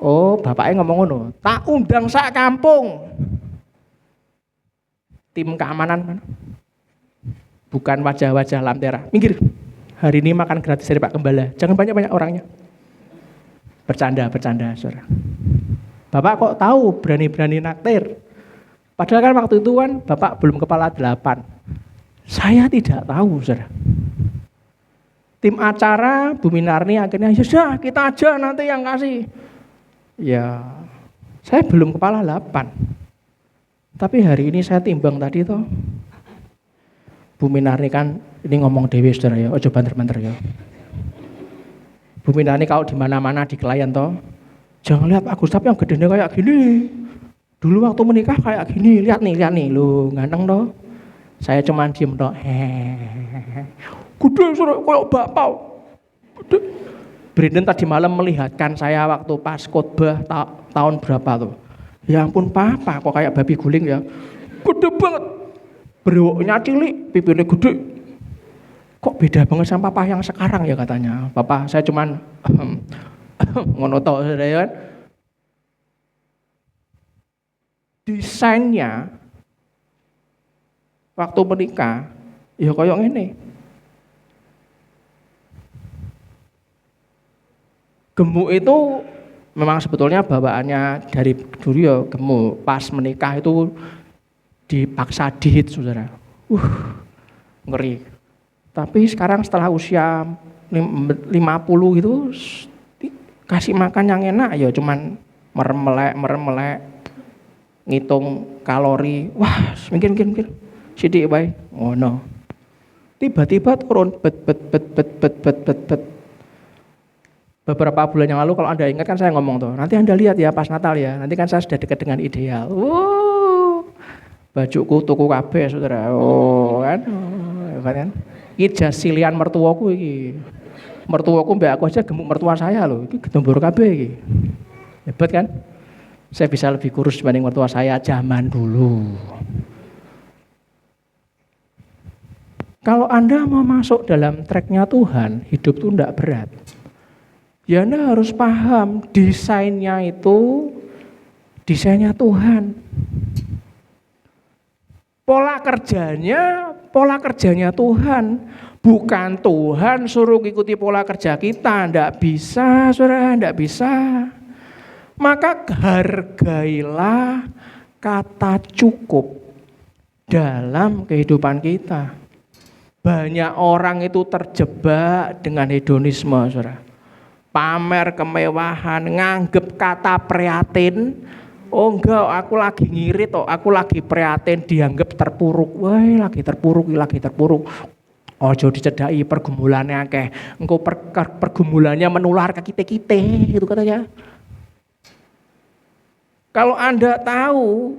Oh, bapaknya ngomong ngono, tak undang sak kampung. Tim keamanan bukan wajah-wajah lamtera. Minggir. Hari ini makan gratis dari Pak Gembala. Jangan banyak-banyak orangnya. Bercanda, saudara. Bapak kok tahu berani-berani naktir? Padahal kan waktu itu kan Bapak belum kepala 8. Saya tidak tahu, saudara. Tim acara Bu Minarni akhirnya, ya sudah kita aja nanti yang kasih. Ya, saya belum kepala 8. Tapi hari ini saya timbang tadi toh. Bu Minarni kan ini ngomong dewe saudara ya, ojo banter-banter ya. Bu Minarni kalau di mana-mana di klien toh, jangan lihat Agus tapi yang gedenya kayak gini. Dulu waktu menikah kayak gini, lihat nih, lu ganteng toh. Saya cuma diem toh, gede suruh kayak bapak. Brandon tadi malam melihatkan saya waktu pas khotbah tahun berapa tuh. Ya ampun papa kok kayak babi guling ya. Gede banget. Brewoknya cilik, pipirnya gede. Kok beda banget sama papa yang sekarang ya katanya. Papa saya cuman ngono tok ya kan. Desainnya waktu menikah ya koyo ngene. Gemuk itu memang sebetulnya bawaannya dari dulu ya gemuk. Pas menikah itu dipaksa diet, saudara. Ngeri. Tapi sekarang setelah usia 50 gitu, kasih makan yang enak ya cuman merem-melek, ngitung kalori. Wah, mikir. Sidik bae. Oh no. Tiba-tiba turun bet. Beberapa bulan yang lalu kalau Anda ingat kan saya ngomong tuh, nanti Anda lihat ya pas Natal ya, nanti kan saya sudah dekat dengan ideal. Bajuku tuku kabeh saudara. Kan. Hebat kan? Iki jas silian mertuaku iki. Mertuaku mbak aku aja gemuk mertua saya loh. Iki gedembur kabeh iki. Hebat kan? Saya bisa lebih kurus dibanding mertua saya zaman dulu. Kalau Anda mau masuk dalam tracknya Tuhan, hidup itu tidak berat. Ya Anda harus paham desainnya itu desainnya Tuhan. Pola kerjanya Tuhan. Bukan Tuhan suruh ikuti pola kerja kita. Tidak bisa, saudara, tidak bisa. Maka hargailah kata cukup dalam kehidupan kita. Banyak orang itu terjebak dengan hedonisme, saudara. Pamer kemewahan, nganggep kata prihatin. Oh enggak, aku lagi ngirit, aku lagi prihatin, dianggap terpuruk. Wah, lagi terpuruk. Ojo dicedai pergumulannya akeh. Engko pergumulannya menular ke kita gitu katanya. Kalau Anda tahu,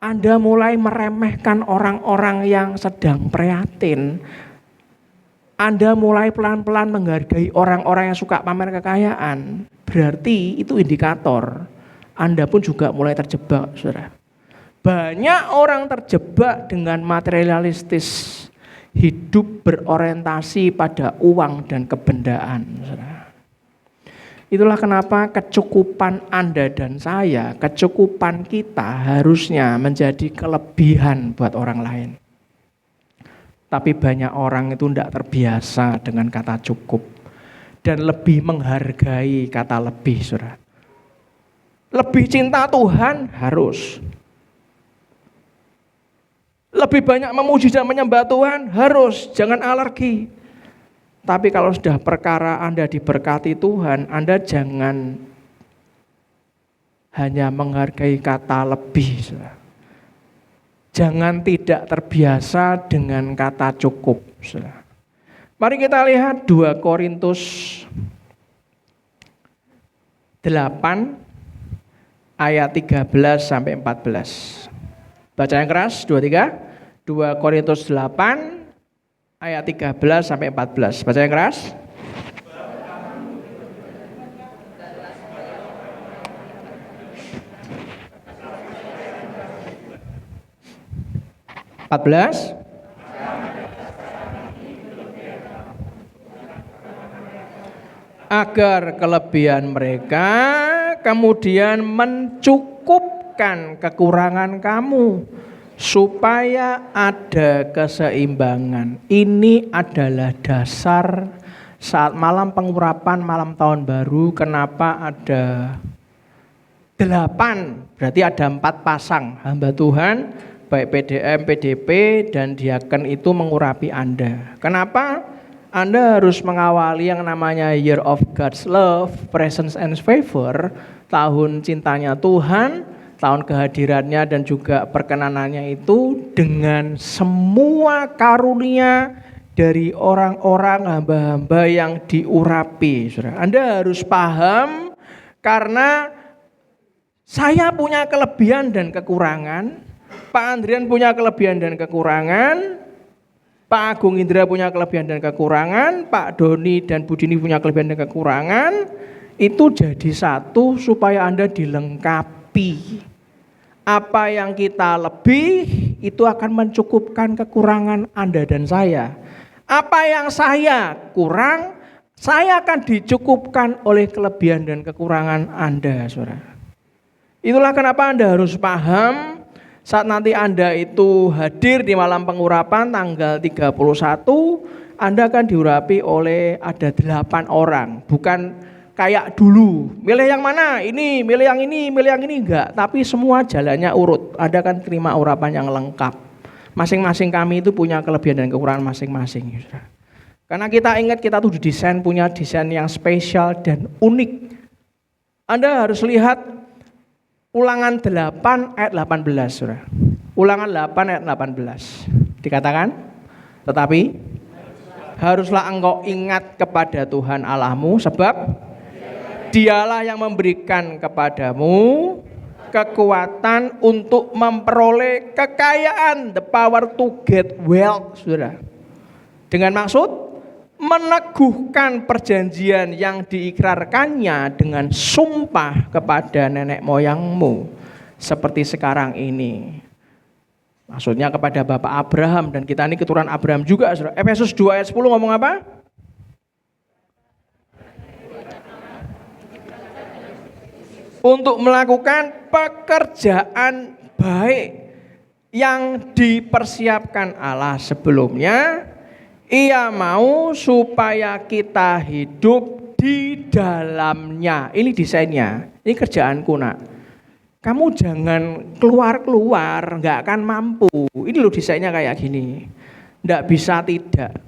Anda mulai meremehkan orang-orang yang sedang prihatin, Anda mulai pelan-pelan menghargai orang-orang yang suka pamer kekayaan, berarti itu indikator Anda pun juga mulai terjebak, saudara. Banyak orang terjebak dengan materialistis, hidup berorientasi pada uang dan kebendaan, saudara. Itulah kenapa kecukupan Anda dan saya, kecukupan kita harusnya menjadi kelebihan buat orang lain. Tapi banyak orang itu tidak terbiasa dengan kata cukup dan lebih menghargai kata lebih, saudara. Lebih cinta Tuhan harus. Lebih banyak memuji dan menyembah Tuhan harus, jangan alergi. Tapi kalau sudah perkara Anda diberkati Tuhan, Anda jangan hanya menghargai kata lebih. Saudara. Jangan tidak terbiasa dengan kata cukup. Saudara. Mari kita lihat 2 Korintus 8 ayat 13 sampai 14. Baca yang keras, 2 Korintus 8 ayat 13 sampai 14. Baca yang keras. Agar kelebihan mereka kemudian mencukupkan kekurangan kamu, supaya ada keseimbangan. Ini adalah dasar saat malam pengurapan, malam tahun baru, kenapa ada 8, berarti ada 4 pasang hamba Tuhan, baik PDM, PDP, dan diaken itu mengurapi Anda. Kenapa? Anda harus mengawali yang namanya Year of God's Love, Presence and Favor, tahun cintanya Tuhan, tahun kehadirannya dan juga perkenanannya itu dengan semua karunia dari orang-orang hamba-hamba yang diurapi. Saudara. Anda harus paham karena saya punya kelebihan dan kekurangan, Pak Andrian punya kelebihan dan kekurangan, Pak Agung Indra punya kelebihan dan kekurangan, Pak Doni dan Bu Dini punya kelebihan dan kekurangan. Itu jadi satu supaya Anda dilengkapi. Apa yang kita lebih itu akan mencukupkan kekurangan Anda dan saya. Apa yang saya kurang, saya akan dicukupkan oleh kelebihan dan kekurangan Anda, saudara. Itulah kenapa Anda harus paham saat nanti Anda itu hadir di malam pengurapan tanggal 31, Anda akan diurapi oleh ada 8 orang. kayak dulu. Milih yang mana? Ini, milih yang ini, milih yang ini, enggak. Tapi semua jalannya urut. Anda kan terima urapan yang lengkap. Masing-masing kami itu punya kelebihan dan kekurangan masing-masing. Karena kita ingat kita tuh didesain, punya desain yang spesial dan unik. Anda harus lihat Ulangan 8 ayat 18, Saudara. Ulangan 8 ayat 18. Dikatakan, tetapi haruslah engkau ingat kepada Tuhan Allahmu, sebab Dialah yang memberikan kepadamu kekuatan untuk memperoleh kekayaan, the power to get wealth, Saudara. Dengan maksud meneguhkan perjanjian yang diikrarkannya dengan sumpah kepada nenek moyangmu seperti sekarang ini. Maksudnya kepada Bapak Abraham, dan kita ini keturunan Abraham juga. Efesus 2 ayat 10 ngomong apa? Untuk melakukan pekerjaan baik yang dipersiapkan Allah sebelumnya. Ia mau supaya kita hidup di dalamnya. Ini desainnya, ini kerjaanku nak. Kamu jangan keluar-keluar, nggak akan mampu. Ini loh desainnya kayak gini. Nggak bisa tidak.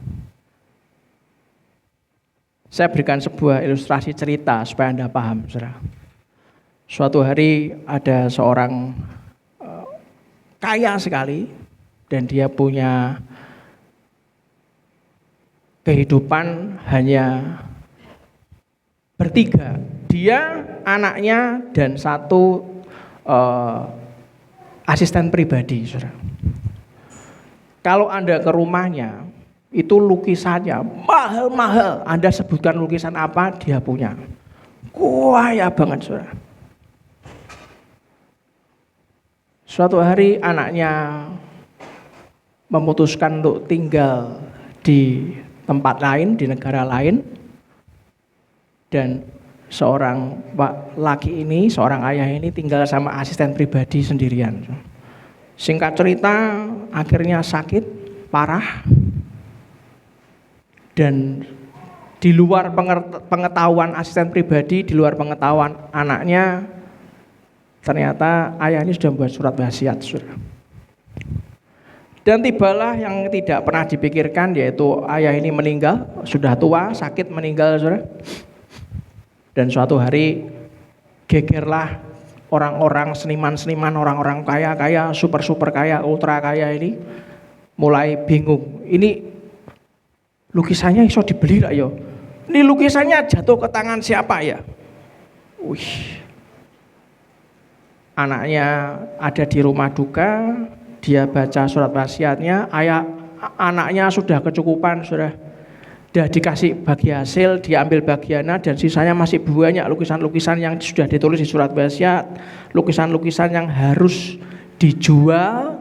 Saya berikan sebuah ilustrasi cerita supaya Anda paham, saudara. Suatu hari ada seorang kaya sekali dan dia punya kehidupan hanya bertiga. Dia, anaknya, dan satu asisten pribadi, saudara. Kalau Anda ke rumahnya, itu lukisannya mahal-mahal. Anda sebutkan lukisan apa, dia punya. Kaya banget, saudara. Suatu hari anaknya memutuskan untuk tinggal di tempat lain, di negara lain, dan seorang laki ini, seorang ayah ini tinggal sama asisten pribadi sendirian. Singkat cerita, akhirnya sakit parah, dan di luar pengetahuan asisten pribadi, di luar pengetahuan anaknya, ternyata ayah ini sudah membuat surat wasiat, saudara. Dan tibalah yang tidak pernah dipikirkan, yaitu ayah ini meninggal, sudah tua, sakit, meninggal, saudara. Dan suatu hari gegerlah orang-orang seniman-seniman, orang-orang kaya-kaya, super-super kaya, ultra kaya ini mulai bingung. Ini lukisannya iso dibeli lah yo. Ini lukisannya jatuh ke tangan siapa ya? Wih. Anaknya ada di rumah duka. Dia baca surat wasiatnya, anaknya sudah kecukupan, sudah dikasih bagi hasil, dia ambil bagiannya, dan sisanya masih banyak lukisan-lukisan yang sudah ditulis di surat wasiat, lukisan-lukisan yang harus dijual,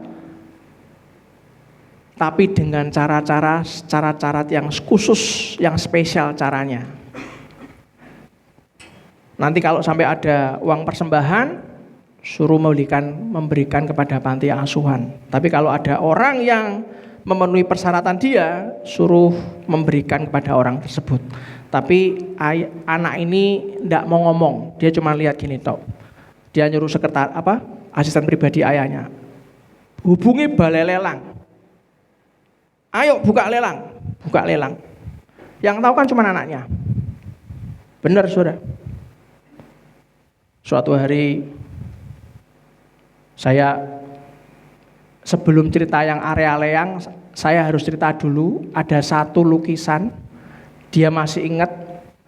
tapi dengan cara-cara yang khusus, yang spesial caranya. Nanti kalau sampai ada uang persembahan, suruh memberikan kepada panti asuhan. Tapi kalau ada orang yang memenuhi persyaratan dia, suruh memberikan kepada orang tersebut. Tapi anak ini tidak mau ngomong, dia cuma lihat gini tok. Dia nyuruh asisten pribadi ayahnya, hubungi balai lelang. Ayo buka lelang. Yang tahu kan cuma anaknya. Benar, saudara. Suatu hari saya, sebelum cerita yang area leang, saya harus cerita dulu. Ada satu lukisan, dia masih ingat,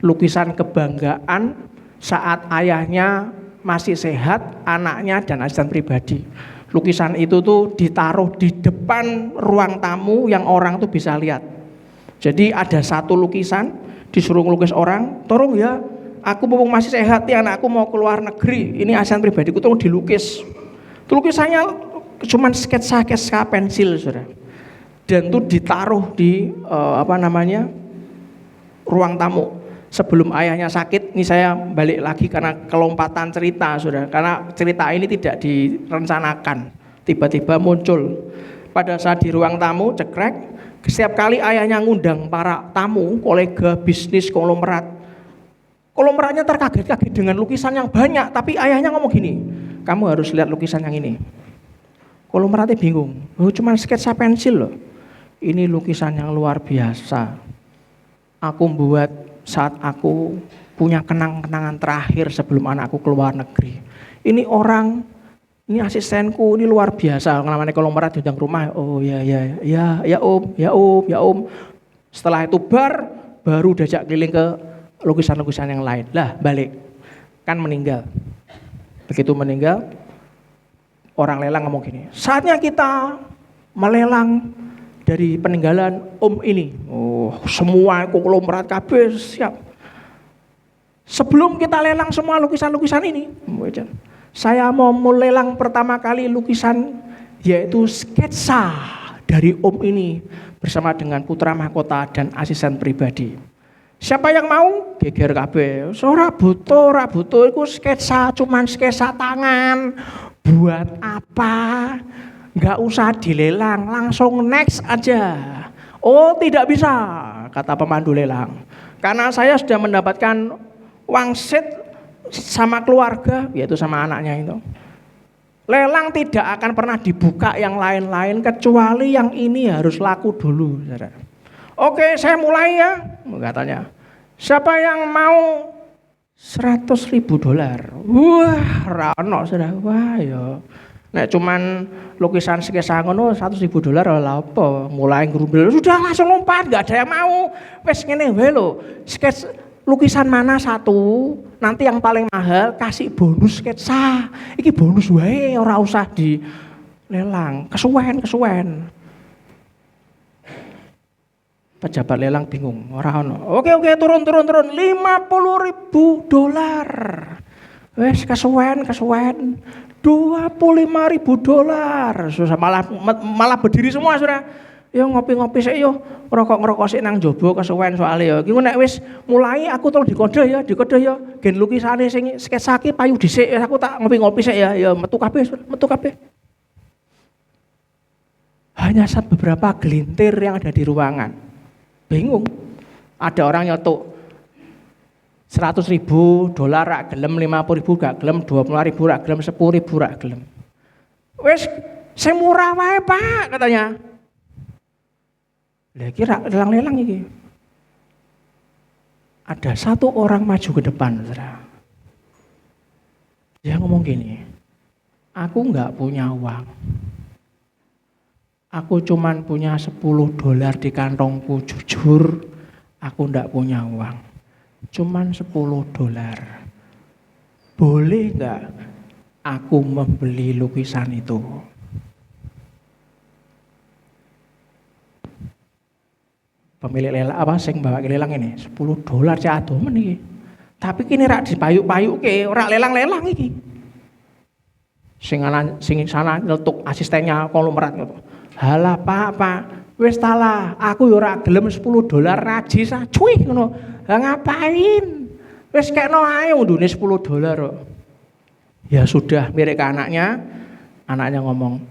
lukisan kebanggaan saat ayahnya masih sehat, anaknya dan asisten pribadi. Lukisan itu tuh ditaruh di depan ruang tamu yang orang tuh bisa lihat. Jadi ada satu lukisan, disuruh ngelukis orang, tolong ya, aku mumpung masih sehat nih, anakku mau keluar negeri, ini asisten pribadiku tolong dilukis. Lukisannya cuman sketsa pensil, saudara. Dan itu ditaruh di ruang tamu. Sebelum ayahnya sakit, ini saya balik lagi karena kelompatan cerita, saudara. Karena cerita ini tidak direncanakan, tiba-tiba muncul. Pada saat di ruang tamu, cekrek, setiap kali ayahnya ngundang para tamu, kolega, bisnis, konglomerat, Kolomeratnya terkaget-kaget dengan lukisan yang banyak, tapi ayahnya ngomong gini, kamu harus lihat lukisan yang ini. Kolomeratnya bingung, oh cuma sketsa pensil loh. Ini lukisan yang luar biasa. Aku buat saat aku punya kenang-kenangan terakhir sebelum anakku keluar negeri. Ini asistenku, ini luar biasa. Namanya kolomerat diundang rumah, oh ya om. Setelah itu baru diajak keliling ke lukisan-lukisan yang lain. Lah balik, kan meninggal. Begitu meninggal, orang lelang ngomong gini, saatnya kita melelang dari peninggalan om ini. Oh, semua konglomerat kabeh siap. Sebelum kita lelang semua lukisan-lukisan ini, saya mau melelang pertama kali lukisan, yaitu sketsa dari om ini bersama dengan putra mahkota dan asisten pribadi. Siapa yang mau? Geger kabeh. Ora butuh iku sketsa, cuman sketsa tangan. Buat apa? Enggak usah dilelang, langsung next aja. Oh, tidak bisa, kata pemandu lelang. Karena saya sudah mendapatkan wangsit sama keluarga, yaitu sama anaknya itu. Lelang tidak akan pernah dibuka yang lain-lain kecuali yang ini harus laku dulu. Oke, saya mulai ya, katanya. Siapa yang mau $100.000? Wah, rano sudah. Wah, ya. Nek cuman lukisan sketsa ngono $100.000 lah apa? Mulai gerumbel sudah langsung lompat, enggak ada yang mau. Wes ngene wae lho. Sketsa lukisan mana satu, nanti yang paling mahal kasih bonus sketsa. Iki bonus wae, ora usah di lelang. Kesuwen. Pejabat lelang bingung, ora ono. Oke, turun. $50.000. Wes kesuwen. $25.000. Susah malah berdiri semua sudah. Yo ngopi-ngopi sik yo, ngerokok sik nang njaba kesuwen soalé yo. Iki nek wis mulai aku tolong dikode ya. Gen lukisane sing sketsa ki payu dhisik, aku tak ngopi-ngopi sik ya. Ya metu kabeh. Hanya beberapa gelintir yang ada di ruangan. Bingung. Ada orang nyotok $100.000 rak gelem, $50.000 gak gelem, $20.000 rak gelem, $10.000 rak gelem. Wes sing murah wae Pak katanya. Lah iki rak lelang-lelang iki. Ada satu orang maju ke depan, Saudara. Dia ngomong gini, aku enggak punya uang. Aku cuman punya $10 di kantongku, jujur aku enggak punya uang. Cuman $10. Boleh enggak aku membeli lukisan itu? Pemilik lelang apa sing bawa lelang ini $10 cak adomen iki. Tapi kini rak dipayuk-payuke, ora lelang-lelang iki. Sing sana nyetuk asistennya konglomerat ngono. Halah Pak, wis talah, aku yo ora gelem $10 najis ah, cuy ngono. Lah ngapain? Wis kekno ae undune $10 kok. Ya sudah, mirip ke anaknya ngomong,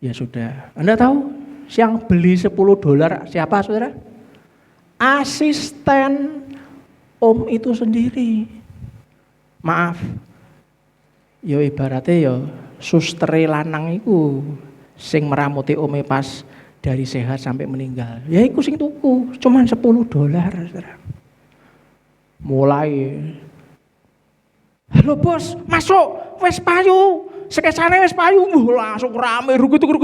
ya sudah. Anda tahu yang beli $10 siapa saudara? Asisten om itu sendiri. Maaf, yo ibaratnya yo sustere lanang iku sing meramuti ome pas dari sehat sampai meninggal. Ya iku sing tuku, cuman $10 saudara. Mulai, halo bos, masuk, wes payu, sketsane wes payu, langsung rame, rugutuk, rame,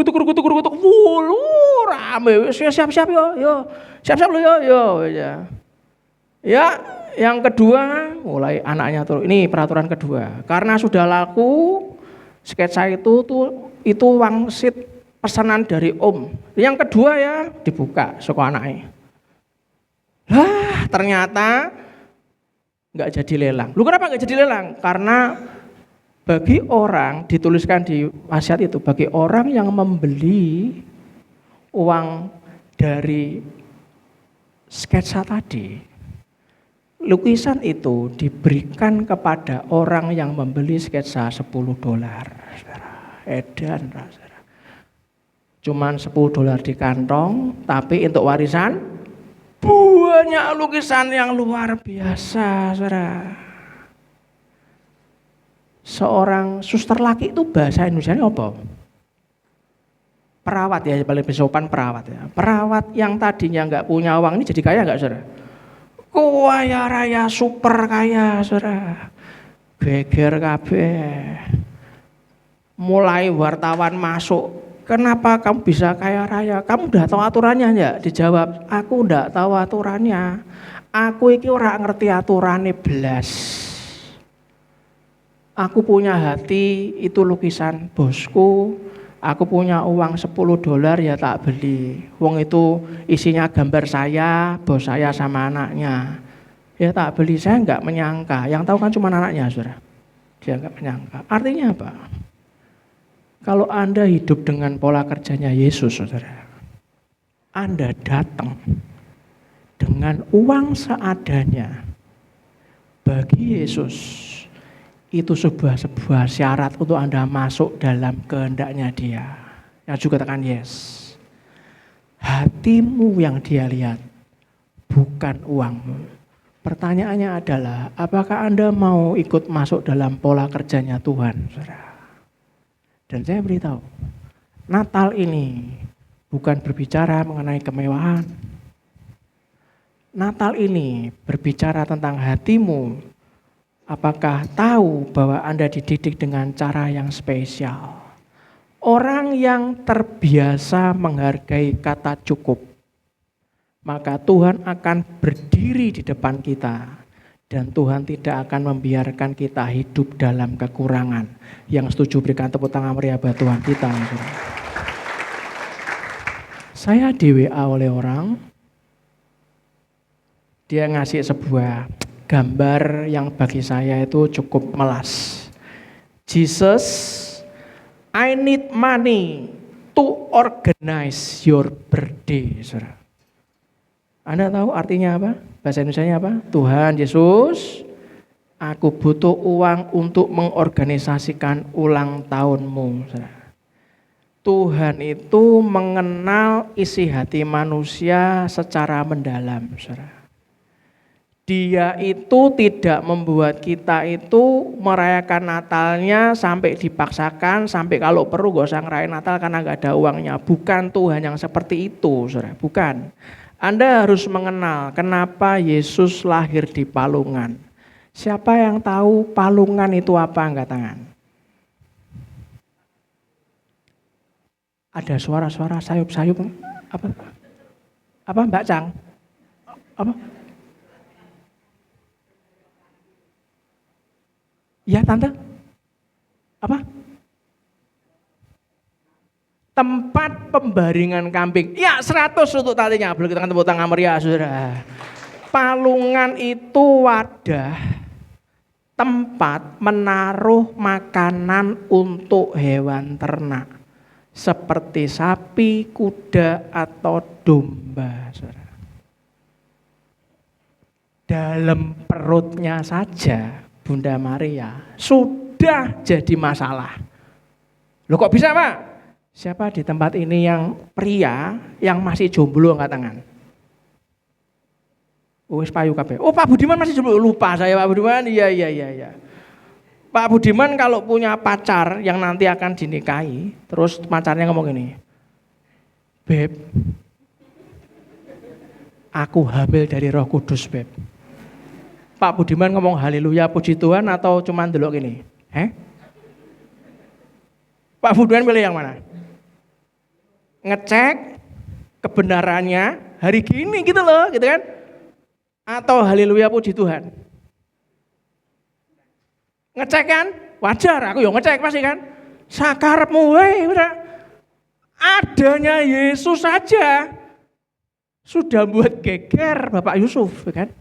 siap-siap yo, siap-siap lo yo, ya. Ya, yang kedua, mulai anaknya turun. Ini peraturan kedua, karena sudah laku, sketsa itu wangsit pesanan dari om. Yang kedua ya dibuka saka anaknya. Lah ternyata nggak jadi lelang. Lu kenapa nggak jadi lelang? Karena bagi orang dituliskan di wasiat itu, bagi orang yang membeli uang dari sketsa tadi, lukisan itu diberikan kepada orang yang membeli sketsa $10. Edan saudara. Cuman $10 di kantong, tapi untuk warisan banyak. banyak lukisan yang luar biasa, saudara. Seorang suster laki itu bahasa Indonesianya apa? Perawat ya, paling sopan perawat ya. Perawat yang tadinya nggak punya uang ini jadi kaya nggak, saudara? Kaya raya, super kaya, saudara. Geger kabeh. Mulai wartawan masuk, kenapa kamu bisa kaya raya? Kamu udah tahu aturannya enggak? Dijawab, aku udah tahu aturannya. Aku iki ora ngerti aturannya blas. Aku punya hati, itu lukisan bosku. Aku punya uang $10 ya tak beli. Wong itu isinya gambar saya, bos saya sama anaknya. Ya tak beli, saya enggak menyangka. Yang tahu kan cuma anaknya, saudara. Dia enggak menyangka. Artinya apa? Kalau Anda hidup dengan pola kerjanya Yesus, saudara, Anda datang dengan uang seadanya. Bagi Yesus, itu sebuah syarat untuk Anda masuk dalam kehendaknya Dia. Yang juga katakan yes. Hatimu yang Dia lihat, bukan uangmu. Pertanyaannya adalah, apakah Anda mau ikut masuk dalam pola kerjanya Tuhan, saudara? Dan saya beritahu, Natal ini bukan berbicara mengenai kemewahan. Natal ini berbicara tentang hatimu. Apakah tahu bahwa Anda dididik dengan cara yang spesial? Orang yang terbiasa menghargai kata cukup, maka Tuhan akan berdiri di depan kita. Dan Tuhan tidak akan membiarkan kita hidup dalam kekurangan. Yang setuju berikan tepuk tangan meriah buat Tuhan kita. Saya di WA oleh orang, dia ngasih sebuah gambar yang bagi saya itu cukup melas. Jesus, I need money to organize your birthday. Saudara. Anda tahu artinya apa? Bahasa Indonesianya apa? Tuhan Yesus, aku butuh uang untuk mengorganisasikan ulang tahunmu. Saudara. Tuhan itu mengenal isi hati manusia secara mendalam. Saudara. Dia itu tidak membuat kita itu merayakan Natalnya sampai dipaksakan, sampai kalau perlu gak usah ngerayain Natal karena gak ada uangnya. Bukan Tuhan yang seperti itu, saudara. Bukan. Anda harus mengenal kenapa Yesus lahir di palungan. Siapa yang tahu palungan itu apa? Angkat tangan. Ada suara-suara sayup-sayup. Apa? Apa Mbak Cang? Apa? Ya tante, apa? Tempat pembaringan kambing. Ya 100 untuk tadinya. Boleh kita tepuk tangan meriah, saudara. Palungan itu wadah, tempat menaruh makanan untuk hewan ternak. Seperti sapi, kuda, atau domba, saudara. Dalam perutnya saja, Bunda Maria sudah jadi masalah. Loh kok bisa Pak? Siapa di tempat ini yang pria yang masih jomblo angkat tangan? Wis payu kabeh. Oh Pak Budiman masih jomblo. Lupa saya Pak Budiman. Iya. Pak Budiman kalau punya pacar yang nanti akan dinikahi, terus pacarnya ngomong gini, Beb, aku hamil dari Roh Kudus, Beb. Pak Budiman ngomong haleluya puji Tuhan atau cuma delok gini? Pak Budiman pilih yang mana? Ngecek kebenarannya hari gini gitu loh, gitu kan? Atau haleluya puji Tuhan? Ngecek kan? Wajar, aku yang ngecek pasti kan? Sakarepmu udah. Adanya Yesus saja sudah buat geger Bapak Yusuf, kan?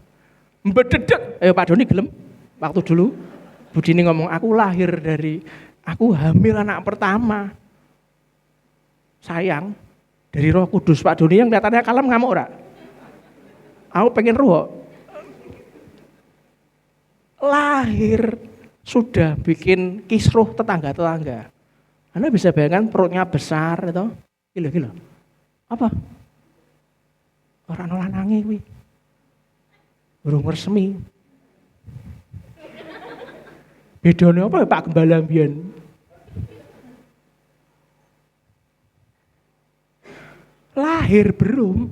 Bededek, Pak Doni gelem. Waktu dulu Bu Dini ngomong, aku hamil anak pertama. Sayang, dari Roh Kudus. Pak Doni yang kelihatannya kalem ngamuk ora? Aku pengen roh. Lahir sudah bikin kisruh tetangga-tetangga. Anda bisa bayangkan perutnya besar itu. Gila. Apa? Orang lanange kuwi. Urung resmi. Bedane apa ya Pak Gembala mbiyen? Lahir belum,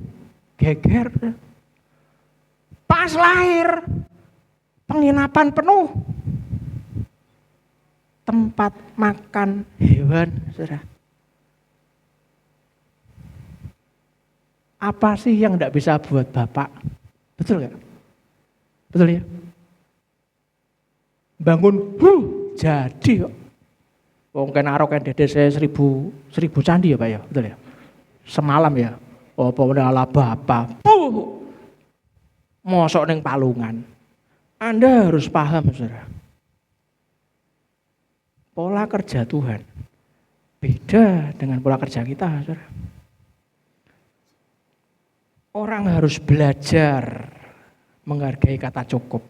geger. Pas lahir, penginapan penuh. Tempat makan hewan, saudara. Apa sih yang enggak bisa buat Bapak? Betul nggak? Betul ya? Bangun, jadi kok. Wong kena arok dede saya 1000 candi ya Pak ya, betul ya? Semalam ya, apa ala Bapak, mosok neng palungan. Anda harus paham saudara, pola kerja Tuhan beda dengan pola kerja kita saudara. Orang harus belajar menghargai kata cukup.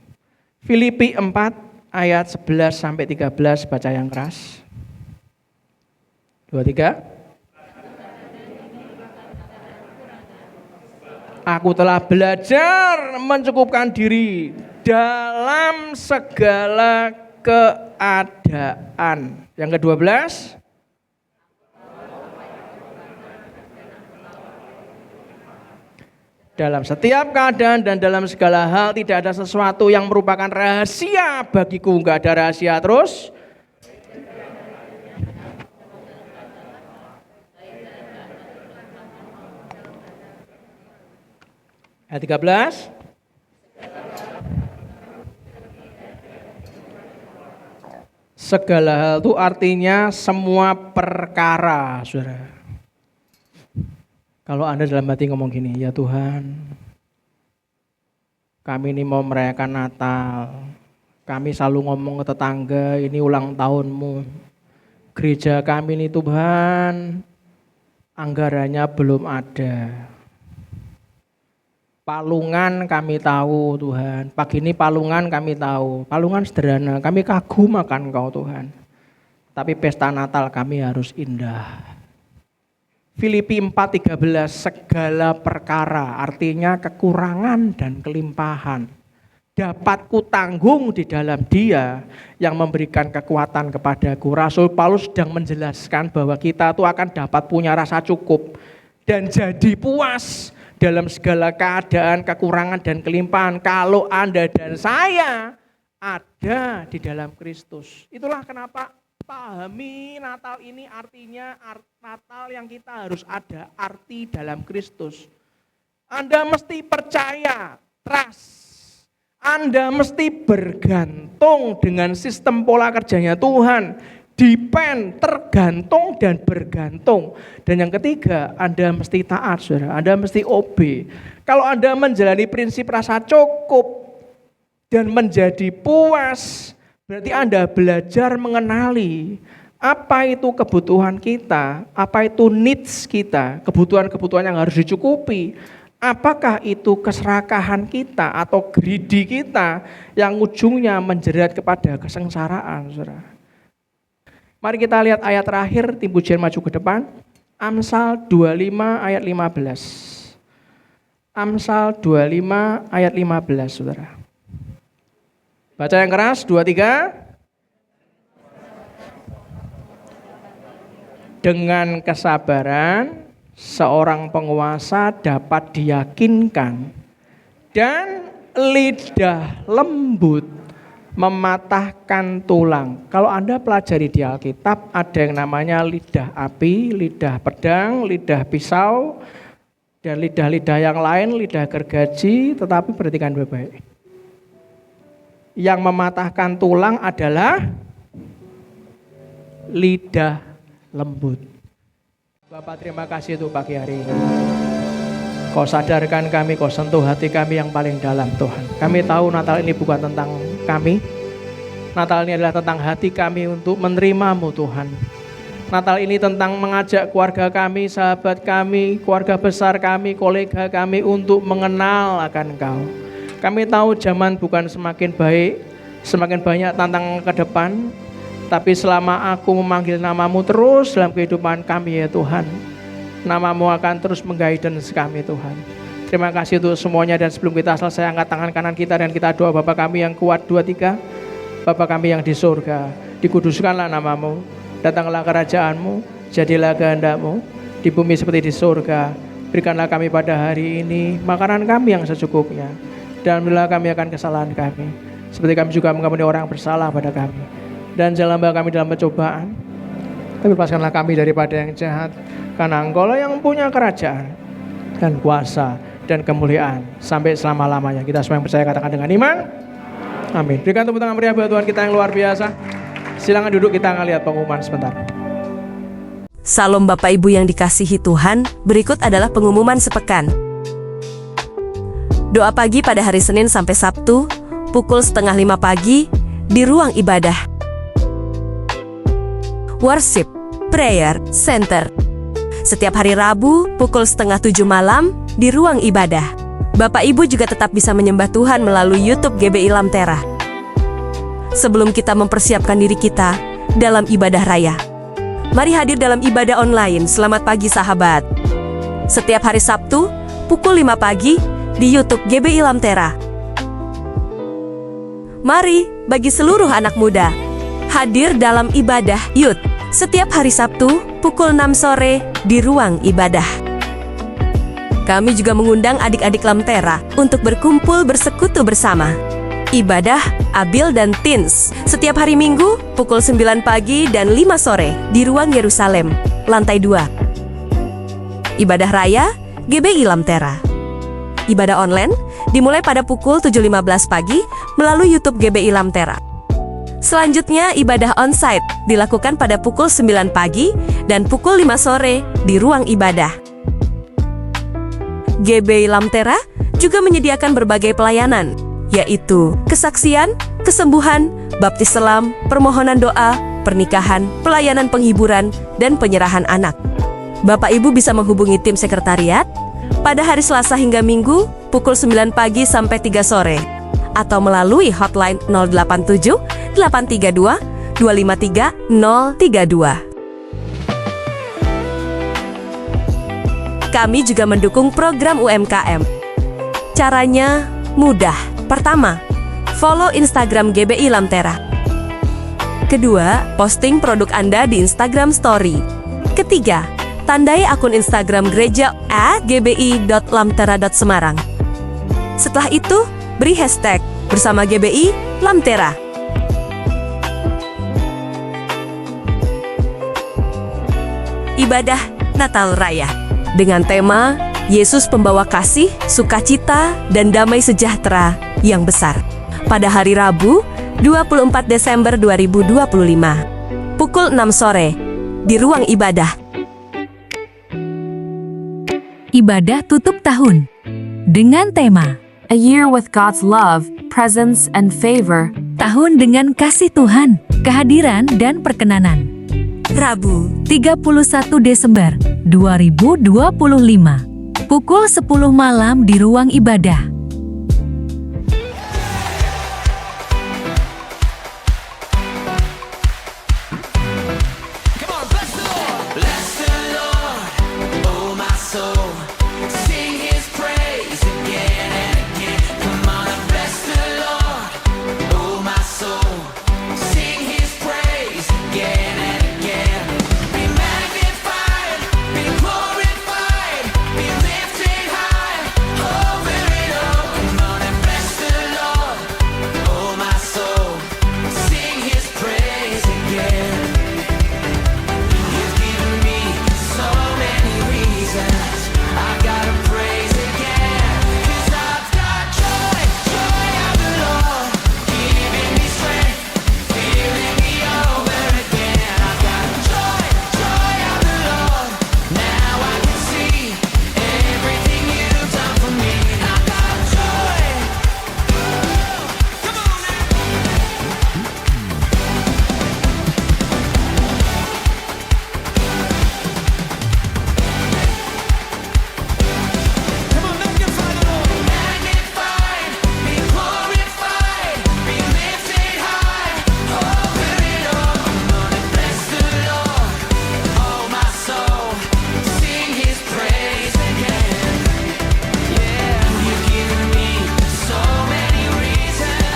Filipi 4 ayat 11 sampai 13 baca yang keras. 2, 3. Aku telah belajar mencukupkan diri dalam segala keadaan. Yang ke-12. Dalam setiap keadaan dan dalam segala hal tidak ada sesuatu yang merupakan rahasia bagiku. Enggak ada rahasia terus. Ayat 13. Segala hal itu artinya semua perkara, saudara. Kalau Anda dalam hati ngomong gini, ya Tuhan, kami ini mau merayakan Natal. Kami selalu ngomong ke tetangga, ini ulang tahunmu. Gereja kami ini Tuhan, anggarannya belum ada. Palungan kami tahu Tuhan, pagi ini palungan kami tahu, palungan sederhana, kami kagum akan Engkau Tuhan. Tapi pesta Natal kami harus indah. Filipi 4:13, segala perkara artinya kekurangan dan kelimpahan dapat kutanggung di dalam Dia yang memberikan kekuatan kepadaku. Rasul Paulus sedang menjelaskan bahwa kita tuh akan dapat punya rasa cukup dan jadi puas dalam segala keadaan, kekurangan dan kelimpahan kalau Anda dan saya ada di dalam Kristus. Itulah kenapa pahami Natal ini artinya Natal yang kita harus ada arti dalam Kristus. Anda mesti percaya, trust. Anda mesti bergantung dengan sistem pola kerjanya Tuhan. Depend, tergantung dan bergantung. Dan yang ketiga, Anda mesti taat, saudara. Anda mesti obey. Kalau Anda menjalani prinsip rasa cukup dan menjadi puas, berarti Anda belajar mengenali apa itu kebutuhan kita, apa itu needs kita, kebutuhan-kebutuhan yang harus dicukupi. Apakah itu keserakahan kita atau greedy kita yang ujungnya menjerat kepada kesengsaraan, saudara. Mari kita lihat ayat terakhir, tim pujian maju ke depan. Amsal 25 ayat 15. Amsal 25 ayat 15, saudara. Baca yang keras, 2, 3. Dengan kesabaran, seorang penguasa dapat diyakinkan dan lidah lembut mematahkan tulang. Kalau Anda pelajari di Alkitab, ada yang namanya lidah api, lidah pedang, lidah pisau, dan lidah-lidah yang lain, lidah gergaji, tetapi perhatikan baik-baik. Yang mematahkan tulang adalah lidah lembut. Bapak terima kasih untuk pagi hari ini. Kau sadarkan kami, Kau sentuh hati kami yang paling dalam Tuhan. Kami tahu Natal ini bukan tentang kami. Natal ini adalah tentang hati kami untuk menerimamu Tuhan. Natal ini tentang mengajak keluarga kami, sahabat kami, keluarga besar kami, kolega kami untuk mengenal akan Engkau. Kami tahu zaman bukan semakin baik, semakin banyak tantangan ke depan. Tapi selama aku memanggil namamu terus dalam kehidupan kami ya Tuhan, namamu akan terus mengguidance kami Tuhan. Terima kasih untuk semuanya, dan sebelum kita selesai angkat tangan kanan kita dan kita doa. Bapa kami yang kuat, 2, 3. Bapa kami yang di surga, dikuduskanlah namamu, datanglah kerajaanmu, jadilah kehendak-mu di bumi seperti di surga. Berikanlah kami pada hari ini makanan kami yang secukupnya, dan ampunilah kami akan kesalahan kami, seperti kami juga mengampuni orang bersalah pada kami. Dan jangan bawa kami dalam pencobaan, tapi lepaskanlah kami daripada yang jahat, karena Engkau-lah yang punya kerajaan dan kuasa dan kemuliaan sampai selama-lamanya. Kita semua yang percaya katakan dengan iman, amin. Berikan tepuk tangan meriah buat Tuhan kita yang luar biasa. Silakan duduk, kita akan lihat pengumuman sebentar. Salam Bapak Ibu yang dikasihi Tuhan, berikut adalah pengumuman sepekan. Doa pagi pada hari Senin sampai Sabtu, pukul 4:30 pagi, di ruang ibadah. Worship Prayer Center. Setiap hari Rabu, pukul 6:30 malam, di ruang ibadah. Bapak Ibu juga tetap bisa menyembah Tuhan melalui YouTube GBI Lamtera. Sebelum kita mempersiapkan diri kita dalam ibadah raya, mari hadir dalam ibadah online. Selamat pagi sahabat. Setiap hari Sabtu, pukul 5 pagi, di YouTube GBI Lamtera. Mari, bagi seluruh anak muda, hadir dalam ibadah Youth. Setiap hari Sabtu, pukul 6 sore, di ruang ibadah. Kami juga mengundang adik-adik Lamtera untuk berkumpul bersekutu bersama. Ibadah Abil dan Teens setiap hari Minggu pukul 9 pagi dan 5 sore di ruang Yerusalem, lantai 2. Ibadah Raya GBI Lamtera. Ibadah online dimulai pada pukul 7.15 pagi melalui YouTube GBI Lamtera. Selanjutnya ibadah onsite dilakukan pada pukul 9 pagi dan pukul 5 sore di ruang ibadah. GBI Lamtera juga menyediakan berbagai pelayanan, yaitu kesaksian, kesembuhan, baptis selam, permohonan doa, pernikahan, pelayanan penghiburan, dan penyerahan anak. Bapak Ibu bisa menghubungi tim sekretariat pada hari Selasa hingga Minggu pukul 9 pagi sampai 3 sore atau melalui hotline 087 832 253 032. Kami juga mendukung program UMKM. Caranya mudah. Pertama, follow Instagram GBI Lamtera. Kedua, posting produk Anda di Instagram Story. Ketiga, tandai akun Instagram gereja @gbi.lamtera.semarang. Setelah itu, beri hashtag bersama GBI Lamtera. Ibadah Natal Raya dengan tema Yesus Pembawa Kasih, Sukacita, dan Damai Sejahtera yang Besar pada hari Rabu 24 Desember 2025 pukul 6 sore di ruang ibadah. Ibadah tutup tahun dengan tema A Year with God's Love, Presence and Favor. Tahun dengan kasih Tuhan, kehadiran dan perkenanan. Rabu 31 Desember 2025 pukul 10 malam di ruang ibadah. Be magnified, be lifted high over it all.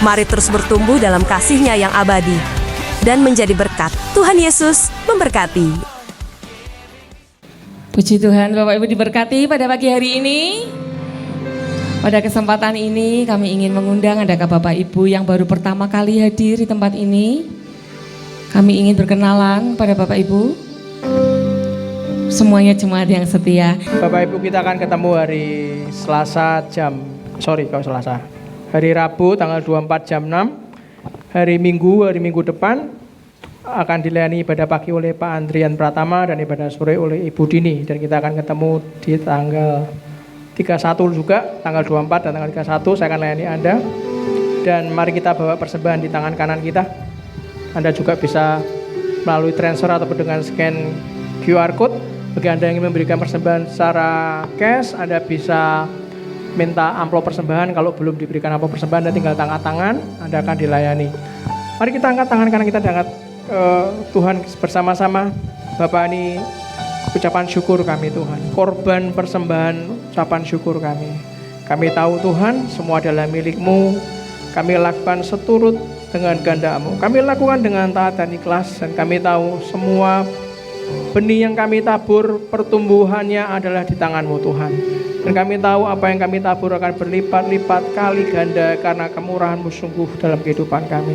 Mari terus bertumbuh dalam kasih-Nya yang abadi dan menjadi berkat. Tuhan Yesus memberkati. Puji Tuhan, Bapak Ibu diberkati pada pagi hari ini. Pada kesempatan ini kami ingin mengundang, adakah Bapak Ibu yang baru pertama kali hadir di tempat ini? Kami ingin berkenalan pada Bapak Ibu. Semuanya jemaat yang setia. Bapak Ibu, kita akan ketemu hari hari Rabu tanggal 24 jam 6. Hari Minggu depan akan dilayani ibadah pagi oleh Pak Andrian Pratama dan ibadah sore oleh Ibu Dini. Dan kita akan ketemu di tanggal 31 juga, tanggal 24 dan tanggal 31 saya akan layani Anda. Dan mari kita bawa persembahan di tangan kanan kita. Anda juga bisa melalui transfer ataupun dengan scan QR Code. Bagi Anda yang ingin memberikan persembahan secara cash, Anda bisa minta amplop persembahan. Kalau belum diberikan amplop persembahan, Anda tinggal angkat tangan, Anda akan dilayani. Mari kita angkat tangan kanan kita dan angkat Tuhan bersama-sama. Bapak, ini ucapan syukur kami Tuhan, korban persembahan ucapan syukur kami. Kami tahu Tuhan, semua adalah milik-Mu. Kami lakukan seturut dengan kehendak-Mu. Kami lakukan dengan taat dan ikhlas, dan kami tahu semua benih yang kami tabur, pertumbuhannya adalah di tangan-Mu Tuhan. Dan kami tahu apa yang kami tabur akan berlipat-lipat kali ganda karena kemurahan-Mu sungguh dalam kehidupan kami.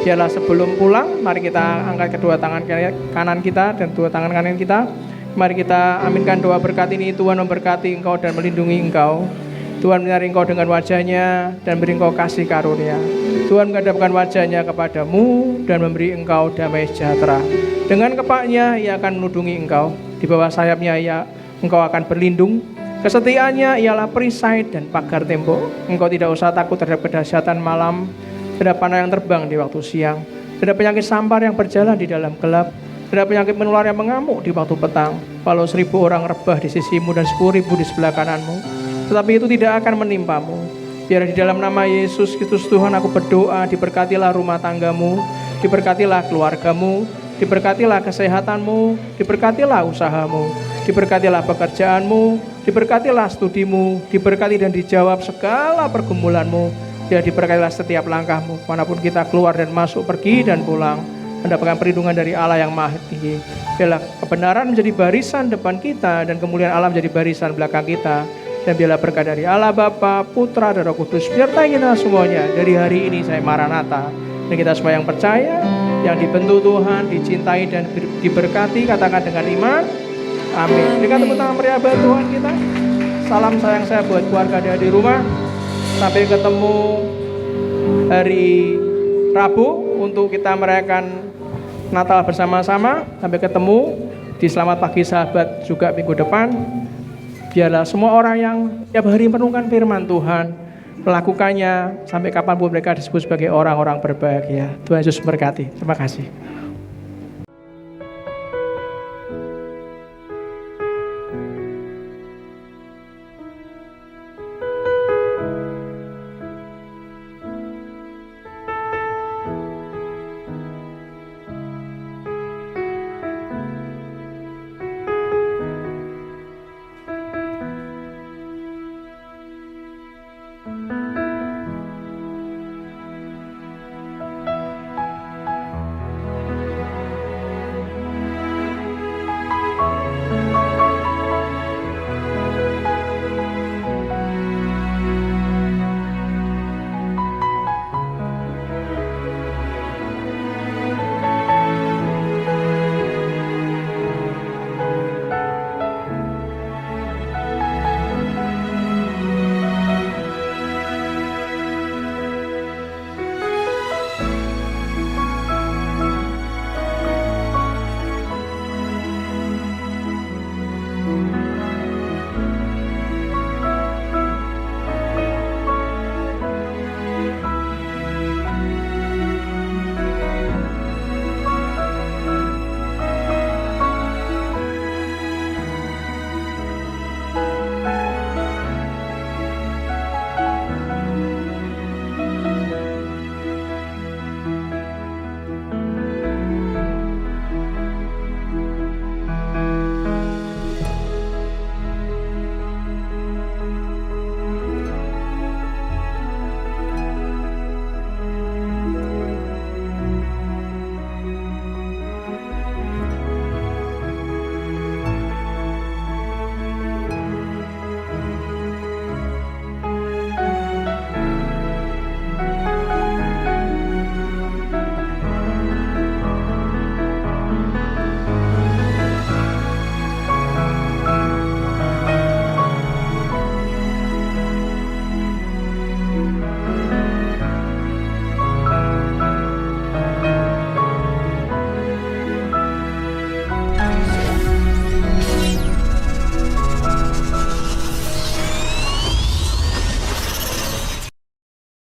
Biarlah sebelum pulang, mari kita angkat kedua tangan kanan kita dan dua tangan kanan kita. Mari kita aminkan doa berkat ini. Tuhan memberkati engkau dan melindungi engkau. Tuhan menyinari engkau dengan wajah-Nya dan beri engkau kasih karunia. Tuhan menghadapkan wajah-Nya kepadamu dan memberi engkau damai sejahtera. Dengan kepaknya Ia akan melindungi engkau. Di bawah sayapnya engkau akan berlindung. Kesetiaannya ialah perisai dan pagar tembok. Engkau tidak usah takut terhadap kedahsyatan malam, terhadap panah yang terbang di waktu siang, terhadap penyakit sampar yang berjalan di dalam gelap, terhadap penyakit menular yang mengamuk di waktu petang. Walau 1000 orang rebah di sisimu dan 10.000 di sebelah kananmu, tetapi itu tidak akan menimpamu. Biar di dalam nama Yesus Kristus Tuhan aku berdoa, diberkatilah rumah tanggamu, diberkatilah keluargamu, diberkatilah kesehatanmu, diberkatilah usahamu, diberkatilah pekerjaanmu, diberkatilah studimu, diberkati dan dijawab segala pergumulanmu. Ya, diberkatilah setiap langkahmu, manapun kita keluar dan masuk, pergi dan pulang, mendapatkan perlindungan dari Allah yang Maha Tinggi. Biarlah kebenaran menjadi barisan depan kita dan kemuliaan Allah menjadi barisan belakang kita. Dan biarlah berkat dari Allah Bapa, Putra dan Roh Kudus menyertai kita semuanya. Dari hari ini saya Maranatha, dan kita semua yang percaya, yang dibentuk Tuhan, dicintai dan diberkati, katakan dengan iman, amin. Berikan tepuk tangan meriah buat Tuhan kita. Salam sayang saya buat keluarga dia di rumah. Sampai ketemu hari Rabu untuk kita merayakan Natal bersama-sama. Sampai ketemu di Selamat Pagi Sahabat juga minggu depan. Biarlah semua orang yang tiap hari merenungkan firman Tuhan, melakukannya sampai kapanpun mereka disebut sebagai orang-orang berbahagia. Tuhan Yesus memberkati. Terima kasih.